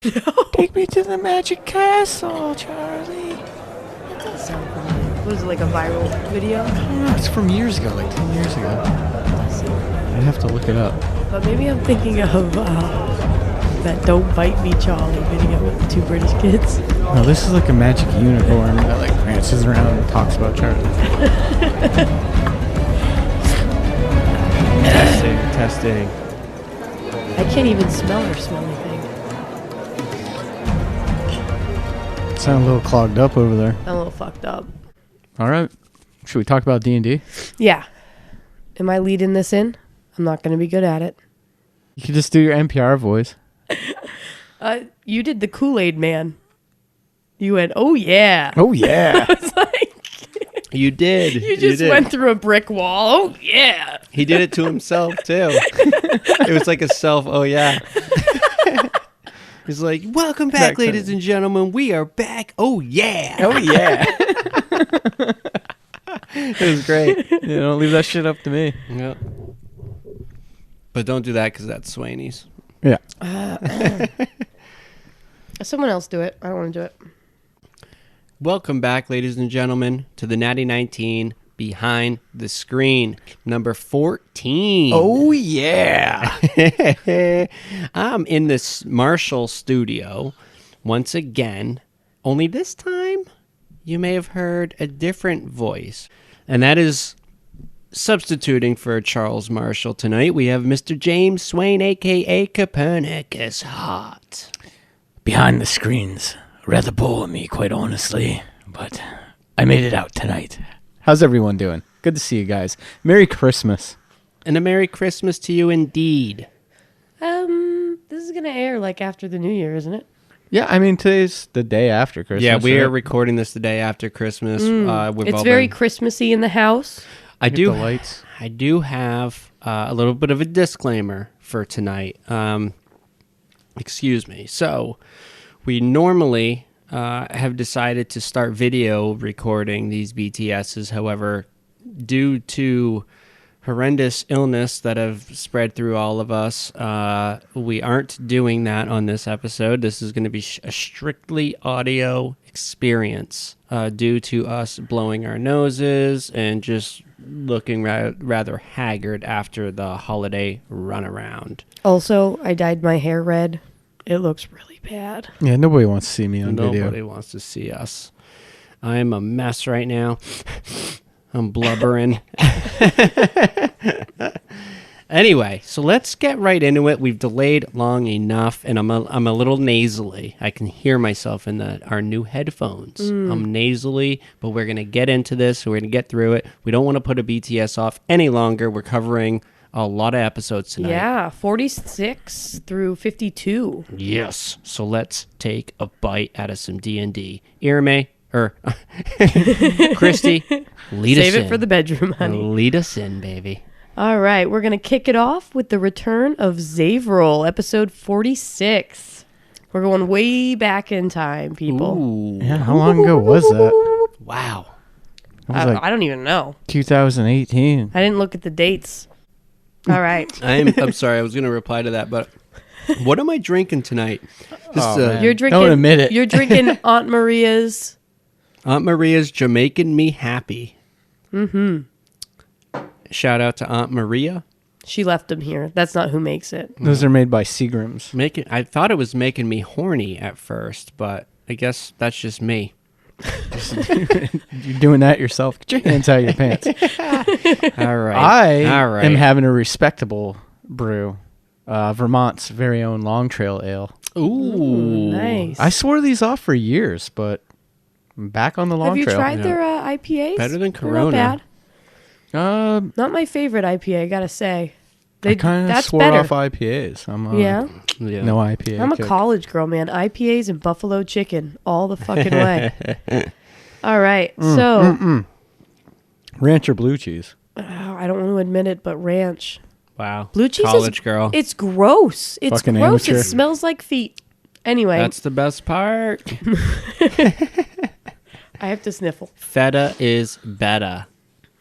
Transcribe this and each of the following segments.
No. Take me to the magic castle, Charlie. That does sound familiar. Was it like a viral video? It's from years ago, like 10 years ago. I have to look it up. But maybe I'm thinking of that Don't Bite Me Charlie video with the two British kids. No, this is like a magic unicorn that like prances around and talks about Charlie. Testing. I can't even smell or smell anything. Sound a little clogged up over there. I'm a little fucked up. All right. Should we talk about D&D? Yeah. Am I leading this in? I'm not going to be good at it. You can just do your NPR voice. You did the Kool-Aid man. You went, oh yeah. Oh, yeah. I was like, You did. you just went through a brick wall. Oh yeah. He did it to himself, too. It was like a self, oh, yeah. He's like, welcome back, ladies and gentlemen. We are back. Oh, yeah. Oh, yeah. It was great. Yeah, don't leave that shit up to me. Yeah. But don't do that because that's Swaney's. Yeah. Someone else do it. I don't want to do it. Welcome back, ladies and gentlemen, to the Natty19 Behind the Screen, number 14. Oh, yeah. I'm in this Marshall studio once again, only this time you may have heard a different voice, and that is substituting for Charles Marshall tonight. We have Mr. James Swain, a.k.a. Copernicus Hot. Behind the screens. Rather bore me, quite honestly. But I made it out tonight. How's everyone doing? Good to see you guys. Merry Christmas. And a Merry Christmas to you indeed. This is going to air like after the New Year, isn't it? Yeah, I mean, today's the day after Christmas. Yeah, we right? are recording this the day after Christmas. It's very Christmassy in the house. I Get do. the lights. I do have a little bit of a disclaimer for tonight. Excuse me. So, we normally have decided to start video recording these BTSs. However, due to horrendous illness that have spread through all of us, we aren't doing that on this episode. This is going to be a strictly audio experience due to us blowing our noses and just looking rather haggard after the holiday runaround. Also, I dyed my hair red. It looks really bad. Yeah, nobody wants to see me on video. Nobody wants to see us. I'm a mess right now. I'm blubbering. Anyway, so let's get right into it. We've delayed long enough, and I'm a little nasally. I can hear myself in our new headphones. I'm nasally, but we're going to get into this. We're going to get through it. We don't want to put a BTS off any longer. We're covering a lot of episodes tonight. Yeah, 46 through 52. Yes. So let's take a bite out of some D&D. Irme, or Christy, lead us in. Save it for the bedroom, honey. Lead us in, baby. All right, we're going to kick it off with the return of Zavril, episode 46. We're going way back in time, people. Ooh. Yeah, how long ago was that? Wow. It was like I don't even know. 2018. I didn't look at the dates. All right. I'm sorry, I was going to reply to that, but what am I drinking tonight? Just, man. You're drinking. Don't admit it. You're drinking Aunt Maria's. Aunt Maria's Jamaican Me Happy. Mm-hmm. Shout out to Aunt Maria. She left them here. That's not who makes it. Those are made by Seagram's. I thought it was making me horny at first, but I guess that's just me. You're doing that yourself. Get your hands out of your pants. All right. I right. am having a respectable brew. Vermont's very own Long Trail Ale. Ooh. Nice. I swore these off for years, but I'm back on the Long Have you Trail. tried their IPAs? Better than They're Corona. Not bad. Uh, Not my favorite IPA, I gotta say. I kind of that's swore better. off IPAs. I'm Yeah. Yeah. no IPA. I'm a kick. college girl, man. IPAs and buffalo chicken all the fucking way. All right. So, Ranch or blue cheese? I don't want to admit it, but ranch. Wow. Blue cheese College is girl. It's gross. It's Fucking gross. amateur. It smells like feet. Anyway, That's the best part. I have to sniffle. Feta is better.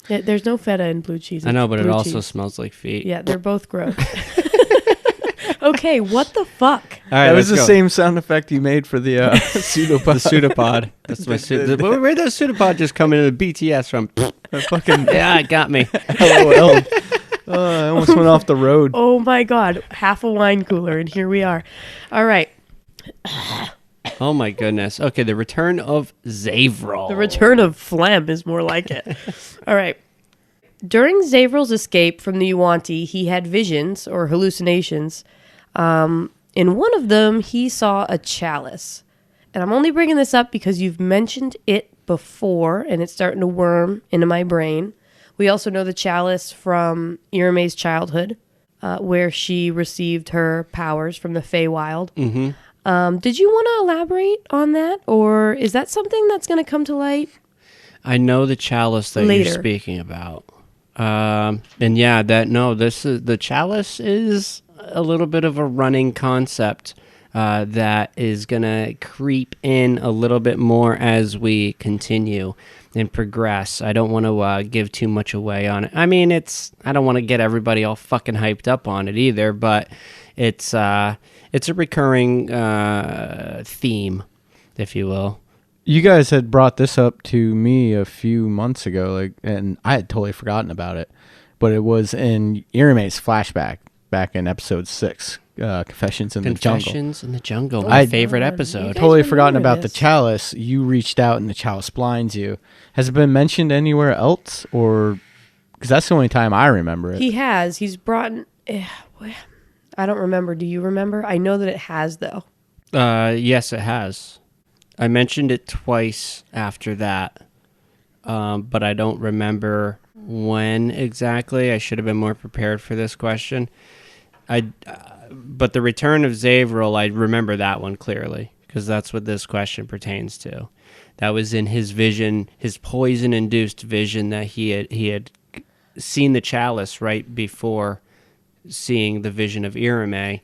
There's no feta in blue cheese. I know, but it Blue also cheese. smells like feet. Yeah, they're both gross. Okay, what the fuck? All right, That was the let's go. same sound effect you made for the pseudopod. The pseudopod. That's my where'd the pseudopod just come into the BTS from? Fucking Yeah, it got me. LOL. I almost went off the road. Oh my god, half a wine cooler, and here we are. All right, Oh my goodness. Okay, the return of Zavril. the return of phlegm is more like it. All right. During Zavril's escape from the Yuan-Ti, he had visions or hallucinations. In one of them, he saw a chalice. And I'm only bringing this up because you've mentioned it before, and it's starting to worm into my brain. We also know the chalice from Irame's childhood, where she received her powers from the Feywild. Mm-hmm. Did you want to elaborate on that, or is that something that's going to come to light? I know the chalice that Later. you're speaking about. And yeah, the chalice is a little bit of a running concept that is going to creep in a little bit more as we continue and progress. I don't want to give too much away on it. I mean, I don't want to get everybody all fucking hyped up on it either, but it's a recurring theme, if you will. You guys had brought this up to me a few months ago, and I had totally forgotten about it. But it was in Irame's flashback back in episode 6, Confessions in the Jungle. Confessions in the Jungle, my favorite episode. guys Totally forgotten remember about the this. chalice. You reached out and the chalice blinds you. Has it been mentioned anywhere else, or because that's the only time I remember it? He has. He's brought... I don't remember. Do you remember? I know that it has, though. Yes, it has. I mentioned it twice after that, but I don't remember when exactly. I should have been more prepared for this question. But the return of Zavril, I remember that one clearly, because that's what this question pertains to. That was in his vision, his poison-induced vision, that he had seen the chalice right before seeing the vision of Irame,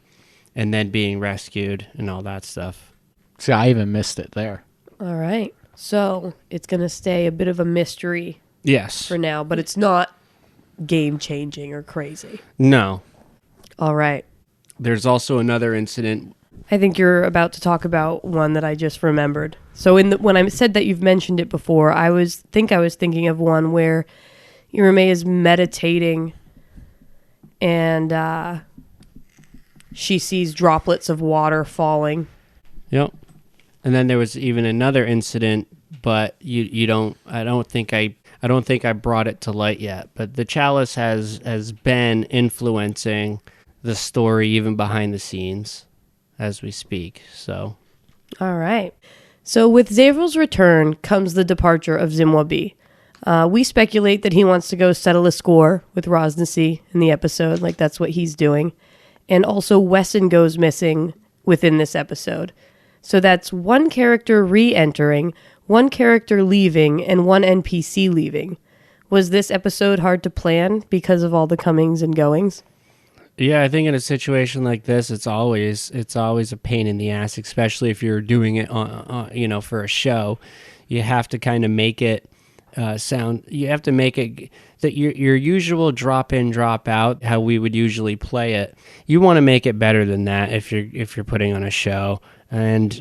and then being rescued and all that stuff. See, I even missed it there. All right. So it's going to stay a bit of a mystery Yes. for now, but it's not game-changing or crazy. No. All right. There's also another incident. I think you're about to talk about one that I just remembered. So when I said that you've mentioned it before, I was thinking of one where Irame is meditating and she sees droplets of water falling. Yep. And then there was even another incident, but I don't think I brought it to light yet. But the chalice has been influencing the story even behind the scenes as we speak. So All right. So with Zavril's return comes the departure of Zimwabi. We speculate that he wants to go settle a score with Rosnasi in the episode, like that's what he's doing. And also Wesson goes missing within this episode. So that's one character re-entering, one character leaving, and one NPC leaving. Was this episode hard to plan because of all the comings and goings? yeah, I think in a situation like this, it's always a pain in the ass, especially if you're doing it on for a show. You have to kind of make it sound. You have to make it that your usual drop in, drop out, how we would usually play it. You want to make it better than that if you're putting on a show. And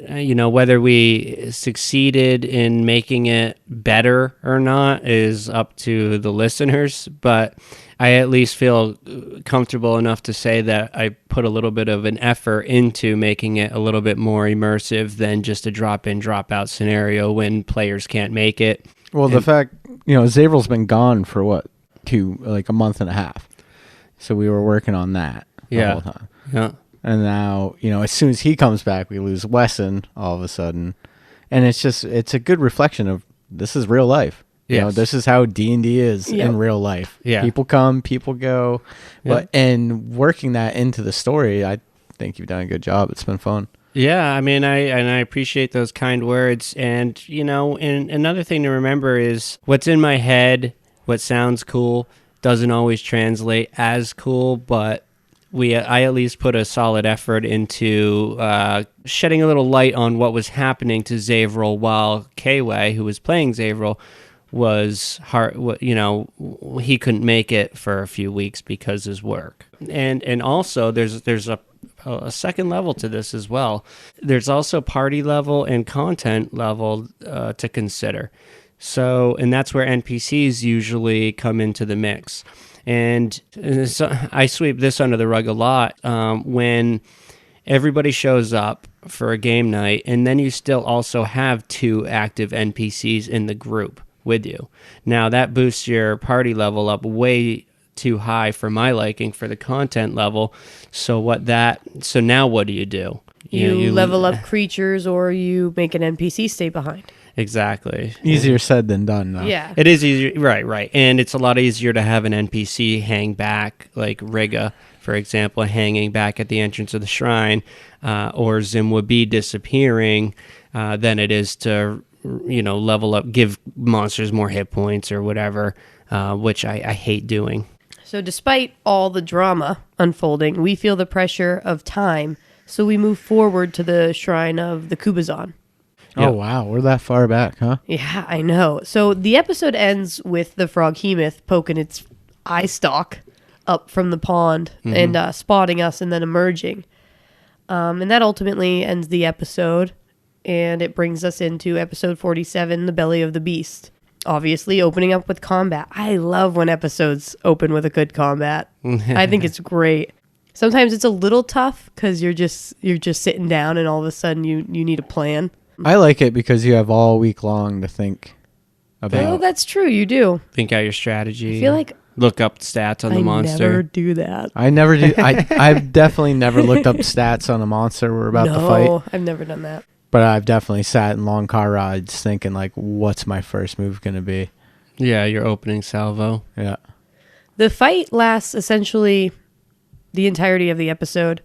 whether we succeeded in making it better or not is up to the listeners, but I at least feel comfortable enough to say that I put a little bit of an effort into making it a little bit more immersive than just a drop in, drop out scenario when players can't make it. Well, the fact, Zavril's been gone for a month and a half. So we were working on that the whole time. Yeah. And now, as soon as he comes back, we lose Wesson all of a sudden. And it's a good reflection of this is real life. Yes. This is how D&D is Yep. in real life. Yeah. People come, people go. Yeah. And working that into the story, I think you've done a good job. It's been fun. Yeah, I mean, I appreciate those kind words. And, and another thing to remember is what's in my head, what sounds cool, doesn't always translate as cool, but I at least put a solid effort into shedding a little light on what was happening to Zavril while Kayway, who was playing Zavril, was he couldn't make it for a few weeks because of his work. And also there's a second level to this as well. There's also party level and content level to consider. So, and that's where NPCs usually come into the mix. And so I sweep this under the rug a lot when everybody shows up for a game night, and then you still also have 2 active NPCs in the group with you. Now, that boosts your party level up way too high for my liking for the content level. So now what do? You level up creatures, or you make an NPC stay behind. Exactly. Easier said than done, though. Yeah. It is easier. Right. And it's a lot easier to have an NPC hang back, like Riga, for example, hanging back at the entrance of the shrine, or Zimwabi disappearing, than it is to, level up, give monsters more hit points or whatever, which I hate doing. So despite all the drama unfolding, we feel the pressure of time, so we move forward to the shrine of the Kubazan. Oh, wow. We're that far back, huh? Yeah, I know. So the episode ends with the froghemoth poking its eye stalk up from the pond and spotting us and then emerging. And that ultimately ends the episode, and it brings us into episode 47, The Belly of the Beast. Obviously, opening up with combat. I love when episodes open with a good combat. I think it's great. Sometimes it's a little tough because you're just sitting down and all of a sudden you need a plan. I like it because you have all week long to think about. Oh, that's true. You do. Think out your strategy. I feel like look up stats on the monster. I never do that. I never do. I've definitely never looked up stats on a monster we're about to fight. No, I've never done that. But I've definitely sat in long car rides thinking, like, what's my first move going to be? Yeah, your opening salvo. Yeah. The fight lasts essentially the entirety of the episode,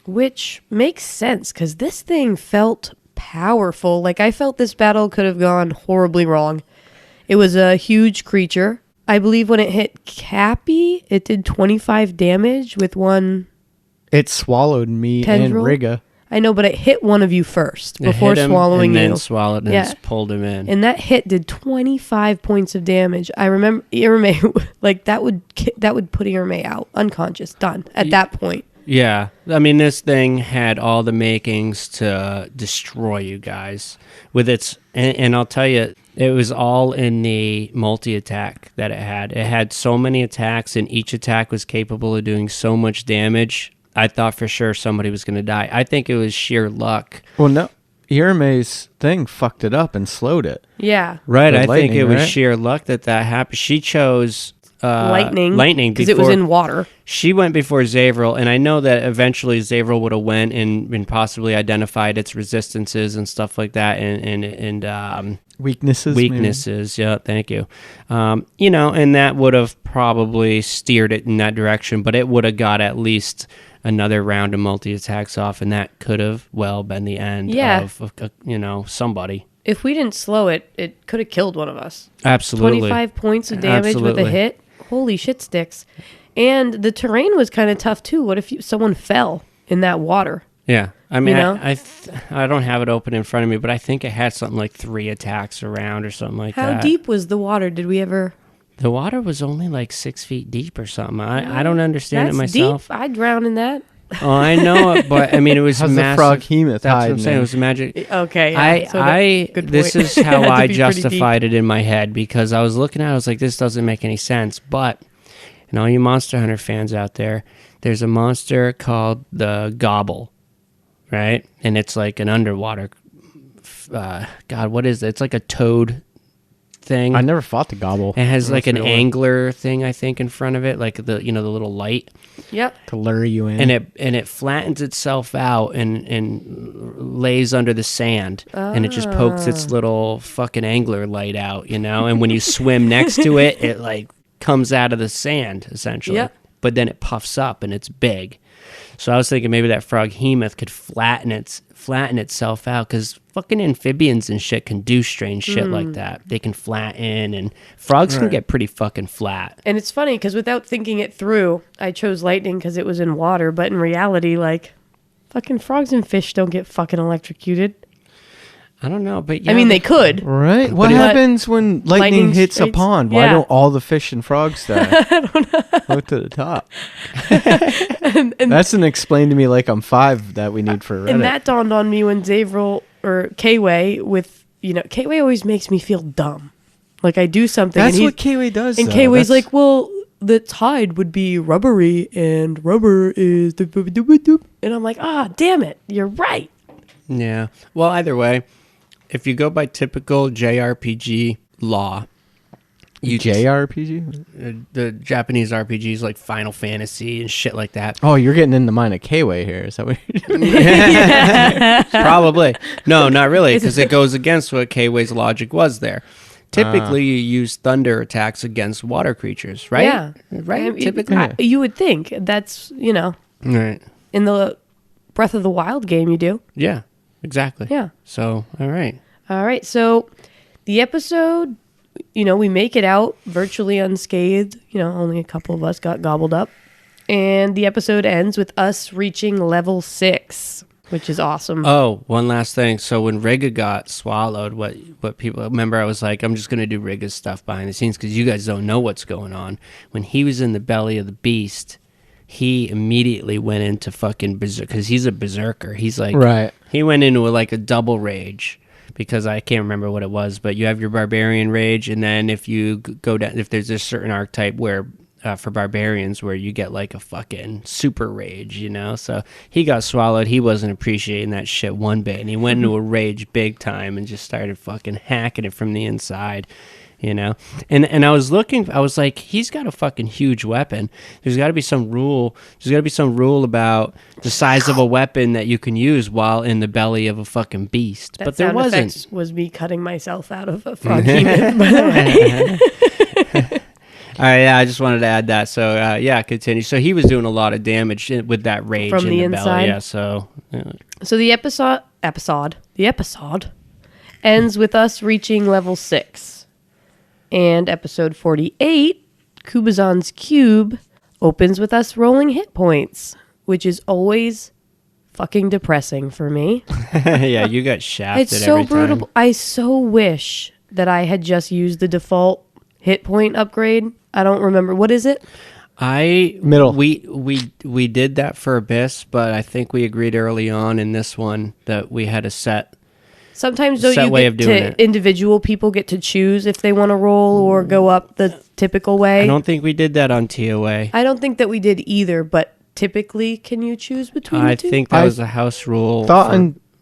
which makes sense because this thing felt powerful. Like, I felt this battle could have gone horribly wrong. It was a huge creature. I believe when it hit Cappy, it did 25 damage with one... It swallowed me tendril? and Riga. I know, but it hit one of you first before hit him swallowing and you. then swallowed and Yeah. pulled him in. And that hit did 25 points of damage. I remember Irme, like that would put Irme out, unconscious, done at that point. Yeah. I mean, this thing had all the makings to destroy you guys with its, and I'll tell you, it was all in the multi-attack that it had. It had so many attacks, and each attack was capable of doing so much damage. I thought for sure somebody was going to die. I think it was sheer luck. Well, no. Irme's thing fucked it up and slowed it. Yeah. Right. The I think it was right? sheer luck that happened. She chose lightning because it was in water. She went before Zavril, and I know that eventually Zavril would have went and possibly identified its resistances and stuff like that, and Weaknesses. Yeah, thank you. And that would have probably steered it in that direction, but it would have got at least another round of multi-attacks off, and that could have been the end of somebody. If we didn't slow it, it could have killed one of us. Absolutely. 25 points of damage with a hit. Holy shit sticks. And the terrain was kind of tough too. What if someone fell in that water? Yeah. I mean, I don't have it open in front of me, but I think it had something like 3 attacks around or something like that. How deep was the water? Did we ever... The water was only like 6 feet deep or something. I don't understand That's it myself. Deep. I'd drown in that. Oh, I know it, but I mean, it was How's massive. the froghemoth That's what I'm hiding saying. in? It was magic. Okay. Yeah. Good This point. is how It had to I be pretty justified it in my head, because I was looking at it, I was like, this doesn't make any sense. But, and all you Monster Hunter fans out there, there's a monster called the Gobble, right? And it's like an underwater, God, what is it? It's like a toad thing. I never fought the gobble. It has like an Really? angler thing, I think, in front of it, like the the little light. Yep. To lure you in. And it flattens itself out and lays under the sand, and it just pokes its little fucking angler light out, and when you swim next to it, it like comes out of the sand essentially. Yep. But then it puffs up and it's big. So I was thinking maybe that froghemoth could flatten itself out, because fucking amphibians and shit can do strange shit like that. They can flatten, and frogs can get pretty fucking flat. And it's funny because without thinking it through, I chose lightning because it was in water. But in reality, like, fucking frogs and fish don't get fucking electrocuted. I don't know, but I mean, they could. Right? What But- happens when lightning hits a strikes- pond? Why yeah. don't all the fish and frogs die? I don't know. Look to the top. and That's an explain to me like I'm 5 that we need for Reddit. And that dawned on me when Zavril or K-Way with, K-Way always makes me feel dumb. Like I do something. That's and what K-Way does. And though. K-Way's That's- like, well, the tide would be rubbery and rubber is and I'm like, damn it. You're right. Yeah. Well, either way, if you go by typical JRPG law, JRPG? The Japanese RPGs like Final Fantasy and shit like that. Oh, you're getting into mine of K-Way here. Is that what you're doing? Probably. No, not really, because it goes against what K-Way's logic was there. Typically, you use thunder attacks against water creatures, right? Yeah. Right? Typically. You would think that's, Right. in the Breath of the Wild game you do. Yeah, exactly. Yeah. So, all right. All right. So the episode, we make it out virtually unscathed. Only a couple of us got gobbled up. And the episode ends with us reaching level 6, which is awesome. Oh, one last thing. So when Riga got swallowed, what people remember, I was like, I'm just going to do Riga's stuff behind the scenes because you guys don't know what's going on. When he was in the belly of the beast, he immediately went into fucking berserk because he's a berserker. He's like, Right. He went into a double rage because I can't remember what it was, but you have your barbarian rage, and then if you go down, if there's a certain archetype where for barbarians where you get like a fucking super rage, so he got swallowed. He wasn't appreciating that shit one bit, and he went into a rage big time and just started fucking hacking it from the inside. And I was looking, I was like, he's got a fucking huge weapon. There's got to be some rule. There's got to be some rule about the size of a weapon that you can use while in the belly of a fucking beast. That But there sound wasn't. effect was me cutting myself out of a frog human, by the way. All right, yeah, I just wanted to add that. So, continue. So he was doing a lot of damage with that rage From in the the inside? belly. Yeah, so... So the episode ends with us reaching level 6. And episode 48, Kubazan's Cube, opens with us rolling hit points, which is always fucking depressing for me. yeah, you got shafted It's so every time. brutal. I so wish that I had just used the default hit point upgrade. I don't remember. What is it? Middle. We did that for Abyss, but I think we agreed early on in this one that we had a set. Sometimes don't Set you way get of doing to it. individual people get to choose if they want to roll or go up the typical way? I don't think we did that on TOA. I don't think that we did either, but typically can you choose between I the two? think that I was a house rule.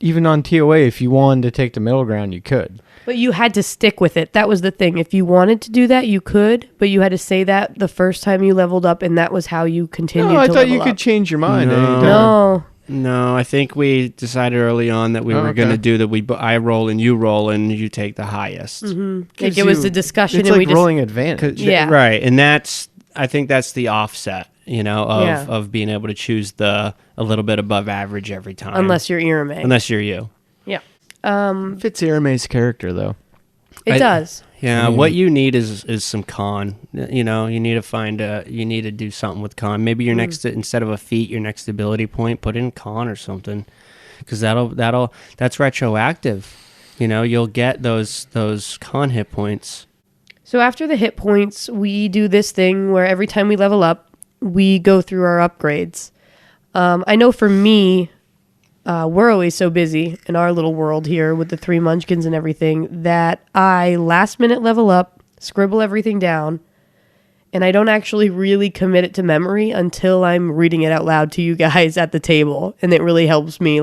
Even on TOA, if you wanted to take the middle ground, you could. But you had to stick with it. That was the thing. If you wanted to do that, you could, but you had to say that the first time you leveled up, and that was how you continued No, I to thought level you up. could change your mind. No. anytime. No. No, I think we decided early on that we were okay. going to do that. I roll and you roll and you take the highest. Like Gives it was you- the discussion, It's and like we rolling advantage. Yeah. Right, and I think that's the offset, Yeah. of being able to choose a little bit above average every time. unless you're Irame. Unless you're you. Yeah. Fits Irame's character, though. It I- does. Yeah, what you need is some con. You need to you need to do something with con. Maybe your next, instead of a feat, your next ability point, put in con or something, because that's retroactive. You'll get those con hit points. So after the hit points, we do this thing where every time we level up, we go through our upgrades. I know for me, we're always so busy in our little world here with the 3 munchkins and everything that I last minute level up, scribble everything down, and I don't actually really commit it to memory until I'm reading it out loud to you guys at the table. And it really helps me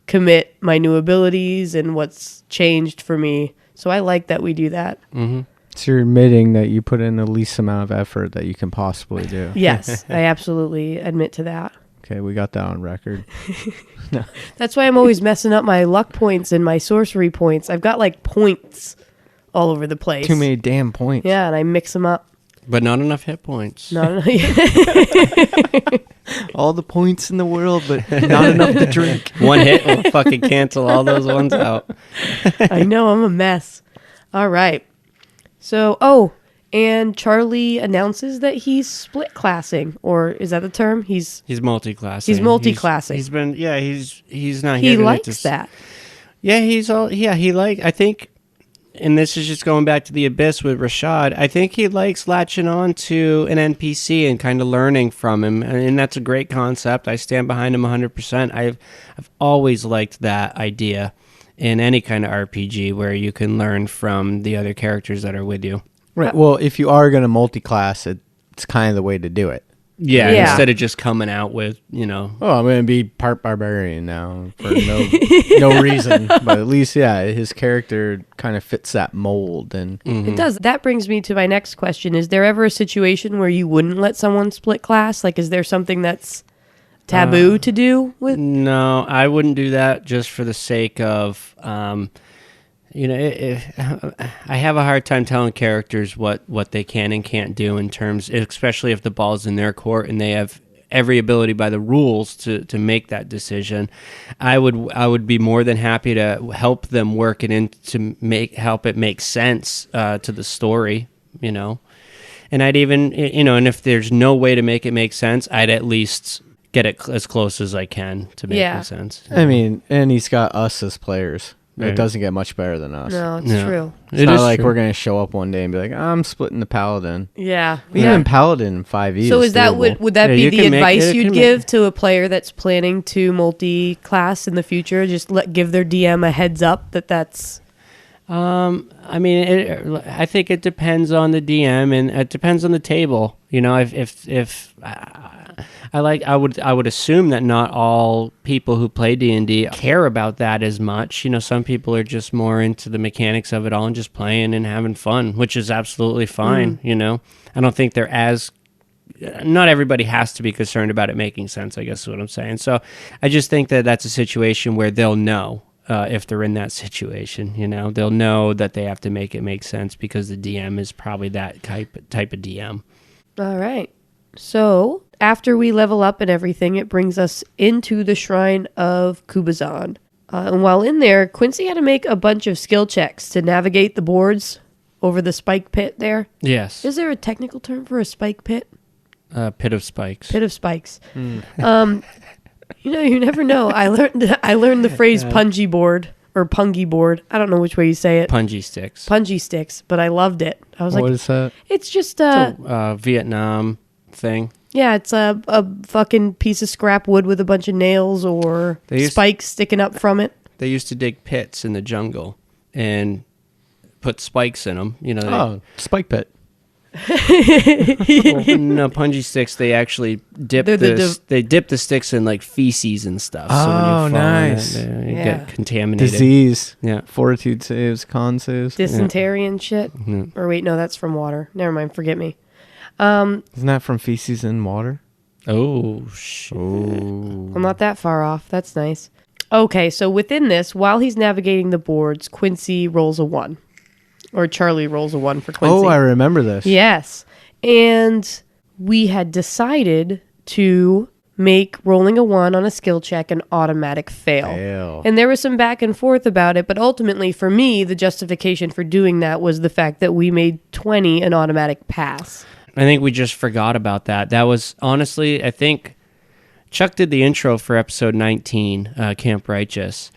commit my new abilities and what's changed for me. So I like that we do that. Mm-hmm. So you're admitting that you put in the least amount of effort that you can possibly do. Yes, I absolutely admit to that. Okay, we got that on record. That's why I'm always messing up my luck points and my sorcery points. I've got points all over the place. Too many damn points. Yeah, and I mix them up. But not enough hit points. No. All the points in the world, but not enough to drink. One hit will fucking cancel all those ones out. I know, I'm a mess. All right. So, and Charlie announces that he's split classing, or is that the term? He's He's multi-classing. He's multi-classing. He's been, he's not he here tonight likes to that. Yeah, I think, and this is just going back to the Abyss with Rashad, I think he likes latching on to an NPC and kind of learning from him, and that's a great concept. I stand behind him 100%. I've always liked that idea in any kind of RPG where you can learn from the other characters that are with you. Right. Well, if you are going to multi-class, it's kind of the way to do it. Yeah, instead of just coming out with, oh, I'm going to be part barbarian now for no reason. But at least, his character kind of fits that mold. And It does. That brings me to my next question. Is there ever a situation where you wouldn't let someone split class? Like, is there something that's taboo to do with? No, I wouldn't do that just for the sake of... I have a hard time telling characters what they can and can't do in terms, especially if the ball's in their court and they have every ability by the rules to make that decision. I would be more than happy to help them work it in to help it make sense to the story, And I'd even, and if there's no way to make it make sense, I'd at least get it as close as I can to make sense. I mean, and he's got us as players. Right. It doesn't get much better than us. No, it's true. It's not like we're going to show up one day and be like, I'm splitting the Paladin. Yeah. Even Paladin in 5e So is that doable. would that be the advice you'd give to a player that's planning to multi-class in the future? Just give their DM a heads up that's... I mean, I think it depends on the DM and it depends on the table. If I would assume that not all people who play D&D care about that as much. Some people are just more into the mechanics of it all and just playing and having fun, which is absolutely fine. I don't think they're as... Not everybody has to be concerned about it making sense, I guess is what I'm saying. So I just think that that's a situation where they'll know. If they're in that situation, they'll know that they have to make it make sense because the DM is probably that type of DM. All right. So after we level up and everything, it brings us into the Shrine of Kubazan. And while in there, Quincy had to make a bunch of skill checks to navigate the boards over the spike pit there. Yes. Is there a technical term for a spike pit? Pit of spikes. Pit of spikes. You never know. I learned the phrase pungy board or pungy board. I don't know which way you say it. Pungy sticks. Pungy sticks, but I loved it. I was what is that? It's just a Vietnam thing. Yeah, it's a fucking piece of scrap wood with a bunch of nails or spikes sticking up from it. They used to dig pits in the jungle and put spikes in them. Spike pit. No, pungy sticks. They actually dip they dip the sticks in like feces and stuff. So when you fall nice. in it, you get contaminated. Disease. Yeah. Fortitude saves, con saves. Dysentery and shit. Mm-hmm. Or wait, no, that's from water. Never mind. Forget me. Isn't that from feces and water? Oh shit! I'm not that far off. That's nice. Okay, so within this, while he's navigating the boards, Quincy rolls a 1. Or Charlie rolls a 1 for Quincy. Oh, I remember this. Yes. And we had decided to make rolling a 1 on a skill check an automatic fail. And there was some back and forth about it, but ultimately for me, the justification for doing that was the fact that we made 20 an automatic pass. I think we just forgot about that. That was, honestly, I think Chuck did the intro for episode 19, Camp Righteous,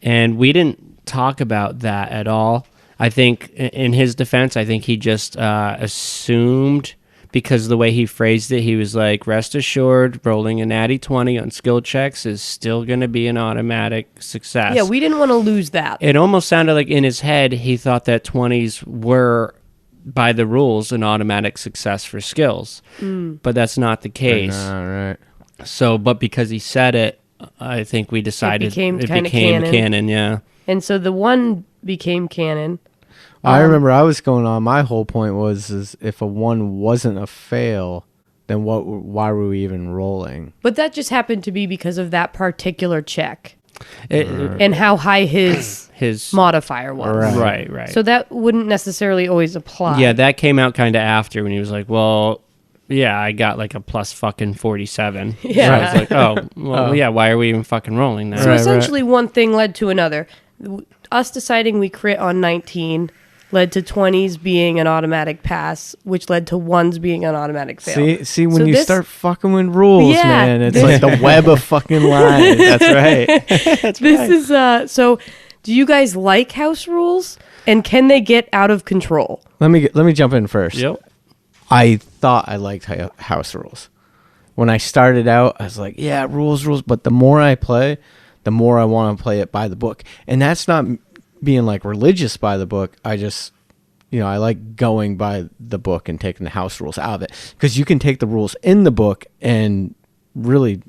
and we didn't talk about that at all. I think, in his defense, I think he just assumed, because the way he phrased it, he was like, rest assured, rolling a natty 20 on skill checks is still going to be an automatic success. Yeah, we didn't want to lose that. It almost sounded like in his head, he thought that 20s were, by the rules, an automatic success for skills. But that's not the case. All right. So, but because he said it, I think we decided it became canon, yeah. And so the 1 became canon. I remember I was going on. My whole point was if a 1 wasn't a fail, then why were we even rolling? But that just happened to be because of that particular check and how high his modifier was. Right. So that wouldn't necessarily always apply. Yeah, that came out kind of after when he was like, well, yeah, I got like a plus fucking 47. Yeah. So I was like, yeah, why are we even fucking rolling that? So essentially one thing led to another. Us deciding we crit on 19 led to 20s being an automatic pass, which led to 1s being an automatic fail. See, when you start fucking with rules, man, it's like the web of fucking lies. That's right. This is so Do you guys like house rules? And can they get out of control? Let me jump in first. Yep. I thought I liked house rules. When I started out, I was like, yeah, rules. But the more I play, the more I want to play it by the book. And that's not being like religious by the book. I just, I like going by the book and taking the house rules out of it. Because you can take the rules in the book and really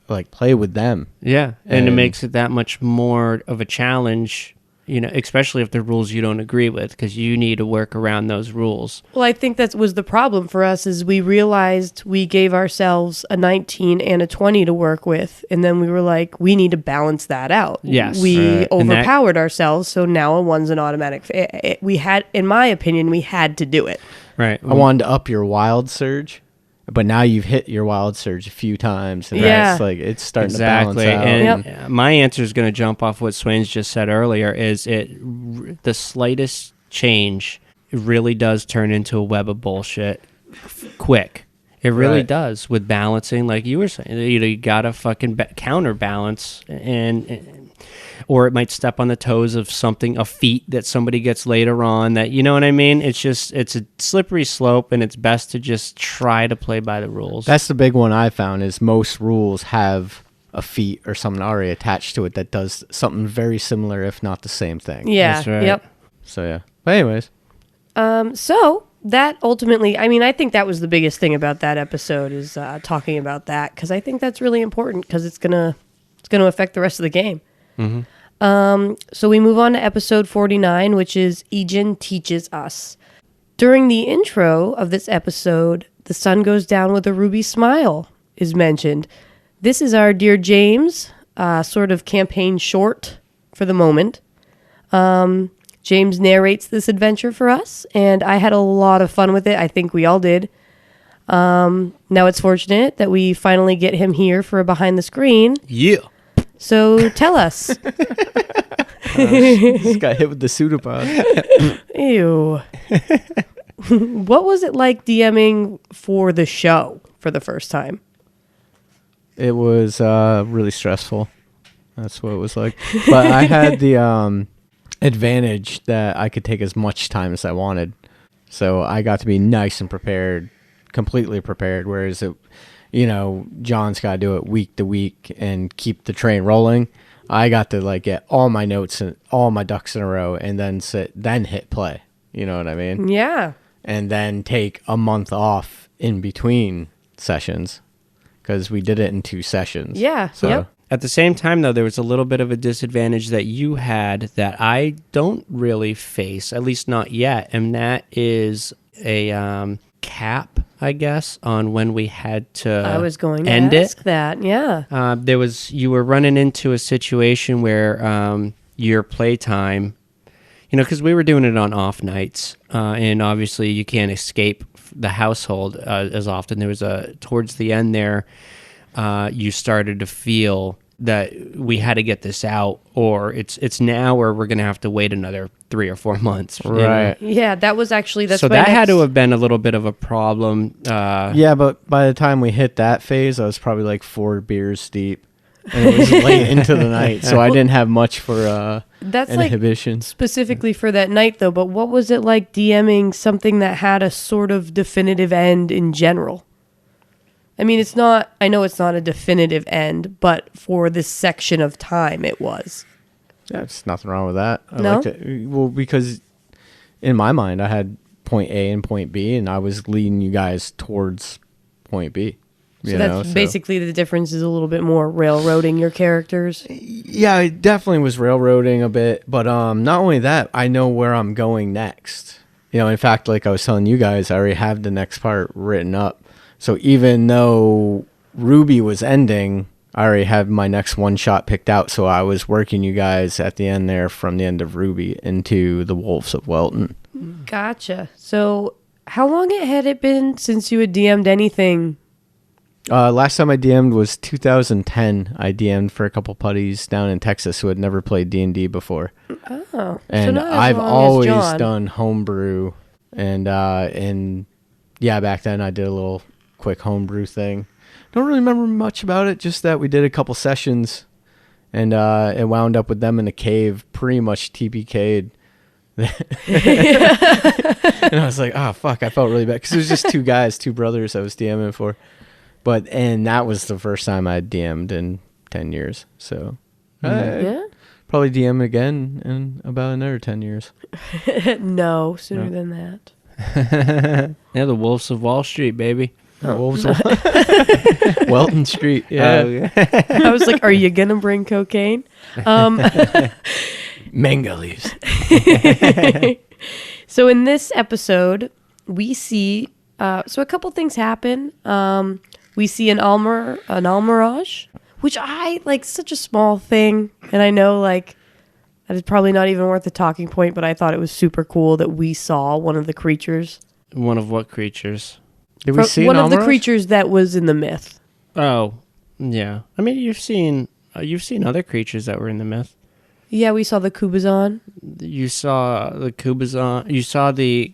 like play with them. Yeah. And it makes it that much more of a challenge, especially if the rules you don't agree with, because you need to work around those rules. Well, I think that was the problem for us is we realized we gave ourselves a 19 and a 20 to work with. And then we were like, we need to balance that out. Yes. We overpowered ourselves. So now a one's an automatic. We had, in my opinion, we had to do it. Right. I wanted to up your wild surge. But now you've hit your wild surge a few times, and Yeah. it's like it's starting to balance out. And my answer is going to jump off what Swain's just said earlier. Is the slightest change really does turn into a web of bullshit quick. It really does with balancing, like you were saying. You got to fucking counterbalance, or it might step on the toes of a feat that somebody gets later on. That you know what I mean? It's a slippery slope, and it's best to just try to play by the rules. That's the big one I found is most rules have a feat or something already attached to it that does something very similar, if not the same thing. Yeah. That's right. Yep. So yeah. But anyways, So that ultimately, I mean, I think that was the biggest thing about that episode is talking about that because I think that's really important because it's gonna affect the rest of the game. Mm-hmm. So we move on to episode 49, which is Ejin Teaches Us. During the intro of this episode, the sun goes down with a ruby smile is mentioned. This is our Dear James sort of campaign short for the moment. James narrates this adventure for us, and I had a lot of fun with it. I think we all did. Now it's fortunate that we finally get him here for a behind the screen. Yeah. So tell us. just got hit with the pseudopod. Ew. What was it like DMing for the show for the first time? It was really stressful. That's what it was like. But I had the advantage that I could take as much time as I wanted. So I got to be nice and prepared, completely prepared, whereas John's got to do it week to week and keep the train rolling. I got to like get all my notes and all my ducks in a row and then hit play. You know what I mean? Yeah. And then take a month off in between sessions because we did it in 2 sessions. Yeah. So Yep. At the same time, though, there was a little bit of a disadvantage that you had that I don't really face, at least not yet, and that is a cap, I guess, on when we had to I was going to end ask it. that. Yeah. You were running into a situation where your playtime, because we were doing it on off nights, and obviously you can't escape the household as often. There was towards the end there, you started to feel that we had to get this out, or it's now, or we're going to have to wait another 3 or 4 months. right. Yeah, that was actually So that had to have been a little bit of a problem. Yeah, but by the time we hit that phase, I was probably like 4 beers deep. And it was late into the night, so I didn't have much for that's inhibitions. specifically for that night, though. But what was it like DMing something that had a sort of definitive end in general? I mean, I know it's not a definitive end, but for this section of time, it was. Yeah, there's nothing wrong with that. I No? liked it. Well, because in my mind, I had point A and point B, and I was leading you guys towards point B. So that's basically the difference is a little bit more railroading your characters. Yeah, it definitely was railroading a bit, but not only that, I know where I'm going next. In fact, like I was telling you guys, I already have the next part written up. So even though Ruby was ending, I already had my next one shot picked out. So I was working you guys at the end there from the end of Ruby into the Wolves of Welton. Gotcha. So how long had it been since you had DM'd anything? Last time I DM'd was 2010. I DM'd for a couple putties down in Texas who had never played D&D before. Oh. And so not as I've long as always John. done homebrew. And back then I did a little quick homebrew thing. Don't really remember much about it, just that we did a couple sessions and it wound up with them in a cave, pretty much TPK'd. And I was like, oh fuck, I felt really bad because it was just two guys, two brothers I was DMing for, and that was the first time I DM'd in 10 years. So Yeah. probably DM again in about another 10 years. No, sooner than that. Yeah, the Wolves of Wall Street, baby. Wolves of Welton Street. Yeah. I was like, are you gonna bring cocaine? Mango leaves. So in this episode, we see so a couple things happen. We see an almirage, which I like, such a small thing, and I know like that is probably not even worth a talking point, but I thought it was super cool that we saw one of the creatures. One of what creatures? Did we see one an of the almirage? creatures that was in the myth? Oh, yeah. I mean, you've seen other creatures that were in the myth. Yeah, we saw the Kubazon. You saw the Kubazon. You saw the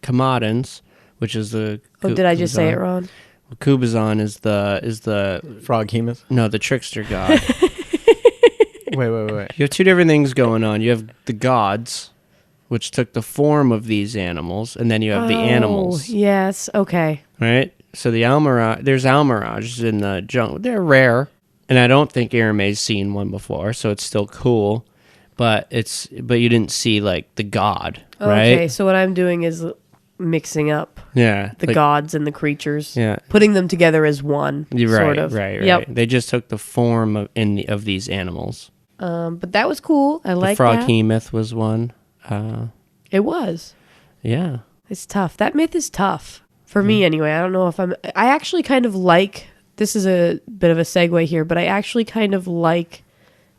Kamadans, which is the. Oh, did I just say it wrong? Kubazon is the Froghemoth. no, the trickster god. Wait. You have two different things going on. You have the gods, which took the form of these animals, and then you have the animals. Yes. Okay. Right? So there's almirages in the jungle. They're rare, and I don't think Irame's seen one before, so it's still cool. But you didn't see like the god, right? Okay, so what I'm doing is mixing up Yeah. the like, gods and the creatures. Yeah. Putting them together as one. You're sort right, of. right. Yep. They just took the form of these animals. But that was cool. I like the that. Froghemoth was one. It was. Yeah. It's tough. That myth is tough. For me, anyway. I don't know if I actually kind of like, this is a bit of a segue here, but I actually kind of like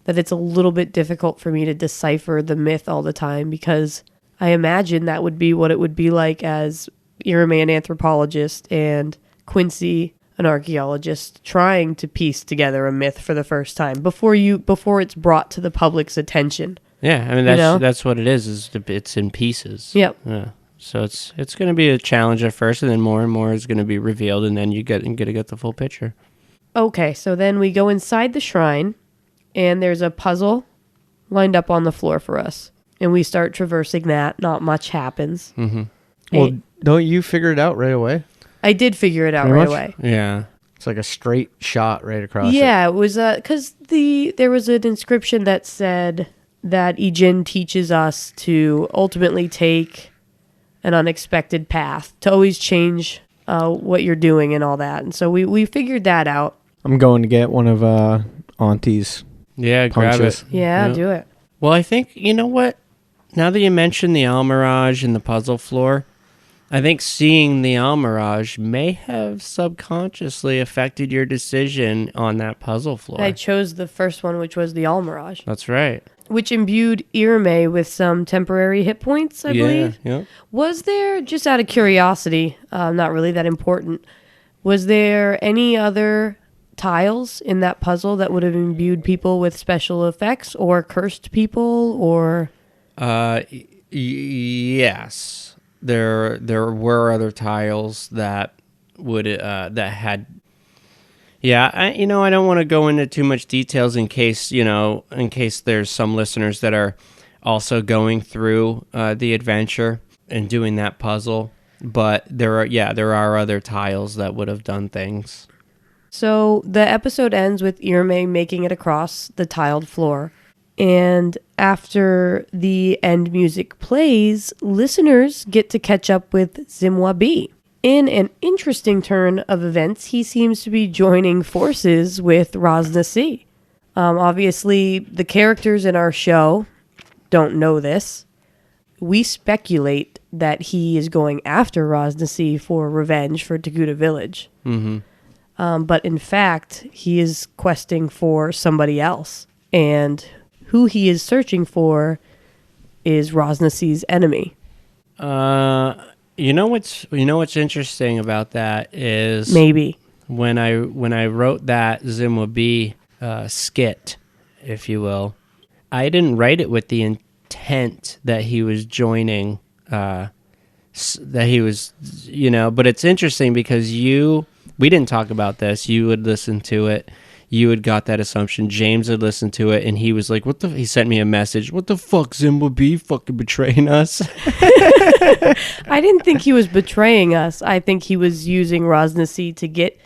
that it's a little bit difficult for me to decipher the myth all the time, because I imagine that would be what it would be like as Irame, an anthropologist, and Quincy, an archaeologist, trying to piece together a myth for the first time before it's brought to the public's attention. Yeah, I mean that's what it is it's in pieces. Yep. Yeah. So it's going to be a challenge at first, and then more and more is going to be revealed, and then you get to get the full picture. Okay, so then we go inside the shrine, and there's a puzzle lined up on the floor for us, and we start traversing that. Not much happens. Mm-hmm. Well, don't you figure it out right away? I did figure it out Pretty right much? away. Yeah. It's like a straight shot right across. Yeah, it was because there was an inscription that said that Ijin teaches us to ultimately take an unexpected path, to always change what you're doing and all that. And so we figured that out. I'm going to get one of Auntie's Yeah, grab punches. it. Yeah, Yep. do it. Well, I think, you know what? Now that you mentioned the almirage and the puzzle floor, I think seeing the almirage may have subconsciously affected your decision on that puzzle floor. I chose the first one, which was the Almirage, That's right. which imbued Irame with some temporary hit points, I believe. Yeah. Was there, just out of curiosity, not really that important, was there any other tiles in that puzzle that would have imbued people with special effects or cursed people or... Yes. There were other tiles that would that had. Yeah, I don't want to go into too much details in case there's some listeners that are also going through the adventure and doing that puzzle. But there are other tiles that would have done things. So the episode ends with Irame making it across the tiled floor. And after the end music plays, listeners get to catch up with Zimwa B. In an interesting turn of events, he seems to be joining forces with Rosna C. Obviously, the characters in our show don't know this. We speculate that he is going after Rosna C for revenge for Taguda Village. Mm-hmm. But in fact, he is questing for somebody else. And who he is searching for is Rosna C's enemy. You know what's interesting about that is Maybe. when I wrote that Zimwa B skit, if you will, I didn't write it with the intent that he was joining, that he was, but it's interesting because we didn't talk about this. You would listen to it. you had got that assumption. James had listened to it, and he was like, he sent me a message, what the fuck, Zimba B fucking betraying us? I didn't think he was betraying us. I think he was using Rosnacy to get...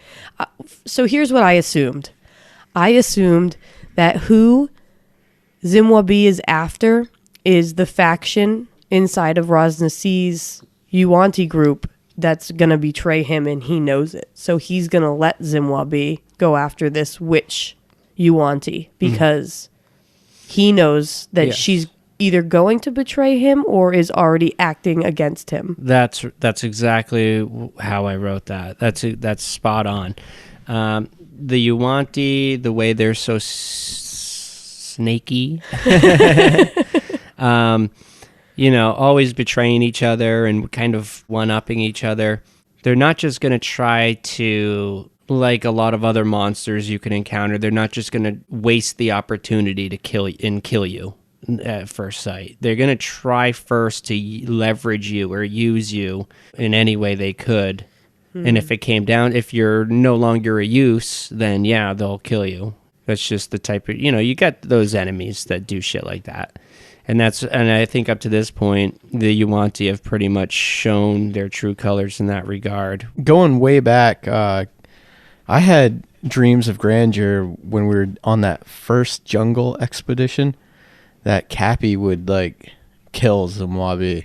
so here's what I assumed. I assumed that who Zimwa B is after is the faction inside of Rosnacy's Yuanti group that's going to betray him, and he knows it. So he's going to let Zimwa B go after this witch Yuanti because he knows that she's either going to betray him or is already acting against him. That's exactly how I wrote that. That's spot on. The Yuanti, the way they're so snaky, always betraying each other and kind of one-upping each other. They're not just going to try to, like a lot of other monsters you can encounter, they're not just going to waste the opportunity to kill you at first sight. They're going to try first to leverage you or use you in any way they could. And if it came down, if you're no longer a use, then yeah, they'll kill you. That's just the type of, you got those enemies that do shit like that. And I think up to this point, the Yuanti have pretty much shown their true colors in that regard. Going way back, I had dreams of grandeur when we were on that first jungle expedition that Cappy would like kill Zimwabi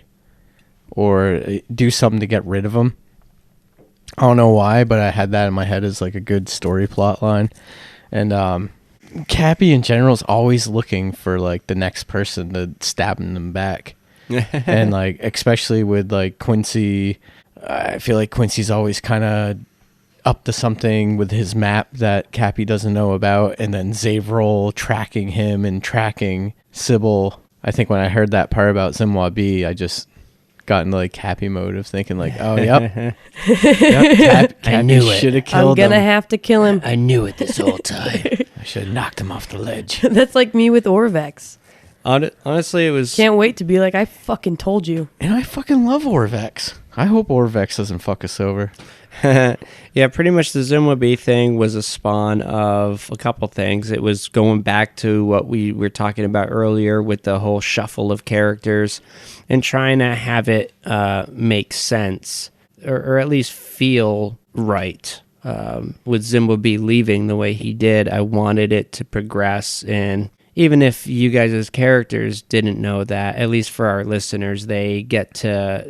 or do something to get rid of him. I don't know why, but I had that in my head as like a good story plot line. And Cappy in general is always looking for like the next person to stab them back. And like especially with like Quincy, I feel like Quincy's always kind of up to something with his map that Cappy doesn't know about, and then Zavril tracking him and tracking Sybil. I think when I heard that part about Zimwa B, I just got into like Cappy mode of thinking like, oh yep, I knew it. Should have killed I'm him. gonna have to kill him. I knew it this whole time. I should have knocked him off the ledge. That's like me with Orvex. Honestly, it was... Can't wait to be like, I fucking told you. And I fucking love Orvex. I hope Orvex doesn't fuck us over. Yeah, pretty much the Zimwa B thing was a spawn of a couple things. It was going back to what we were talking about earlier with the whole shuffle of characters and trying to have it make sense or at least feel right. With Zimwa B leaving the way he did, I wanted it to progress, and even if you guys as characters didn't know that, at least for our listeners, they get to,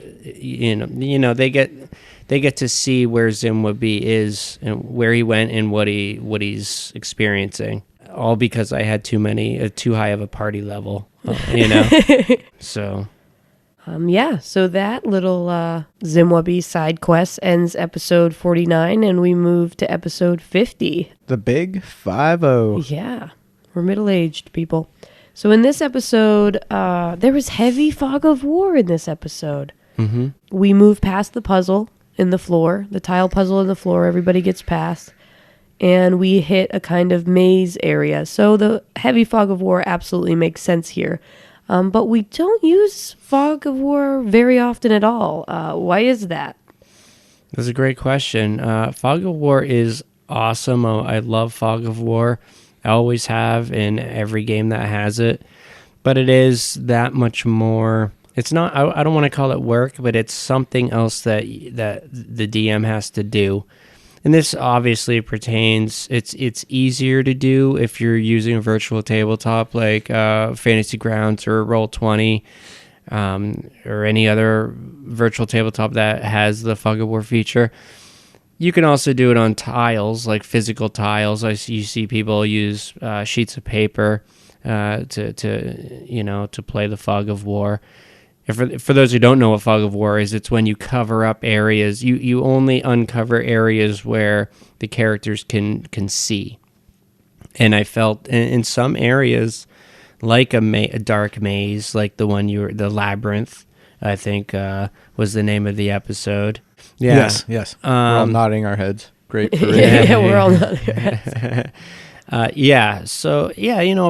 they get to see where Zimwa B is and where he went and what he's experiencing. All because I had too high of a party level, So. So that little Zimwa B side quest ends episode 49, and we move to episode 50. The big 5-0. Yeah, we're middle-aged people. So in this episode, there was heavy fog of war in this episode. Mm-hmm. We move past the puzzle in the floor, the tile puzzle in the floor, everybody gets past, and we hit a kind of maze area. So the heavy fog of war absolutely makes sense here. But we don't use fog of war very often at all. Why is that? That's a great question. Fog of war is awesome. I love fog of war. I always have in every game that has it. But it is that much more. It's not. I don't want to call it work, but it's something else that the DM has to do. And this obviously pertains, it's easier to do if you're using a virtual tabletop like Fantasy Grounds or Roll20 or any other virtual tabletop that has the Fog of War feature. You can also do it on tiles, like physical tiles. You see people use sheets of paper to play the Fog of War. For those who don't know what Fog of War is, it's when you cover up areas. You only uncover areas where the characters can see. And I felt in some areas, like a dark maze, like the Labyrinth, I think was the name of the episode. Yeah. Yes. We're all nodding our heads. Great. Yeah, we're all nodding our heads.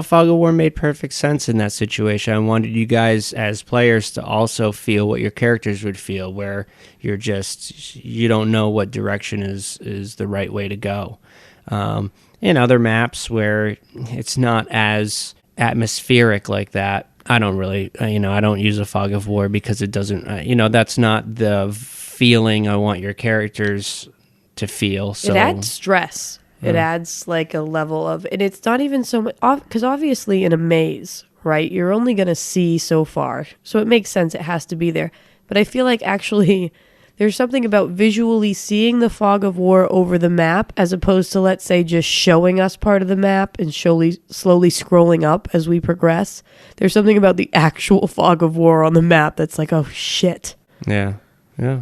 Fog of War made perfect sense in that situation. I wanted you guys as players to also feel what your characters would feel, where you don't know what direction is the right way to go. in other maps where it's not as atmospheric like that, I don't really, I don't use a fog of war because it doesn't, that's not the feeling I want your characters to feel. So it adds stress. It adds like a level of, and it's not even so much, because obviously in a maze, right, you're only going to see so far. So it makes sense it has to be there. But I feel like actually there's something about visually seeing the fog of war over the map as opposed to, let's say, just showing us part of the map and slowly scrolling up as we progress. There's something about the actual fog of war on the map that's like, oh, shit. Yeah.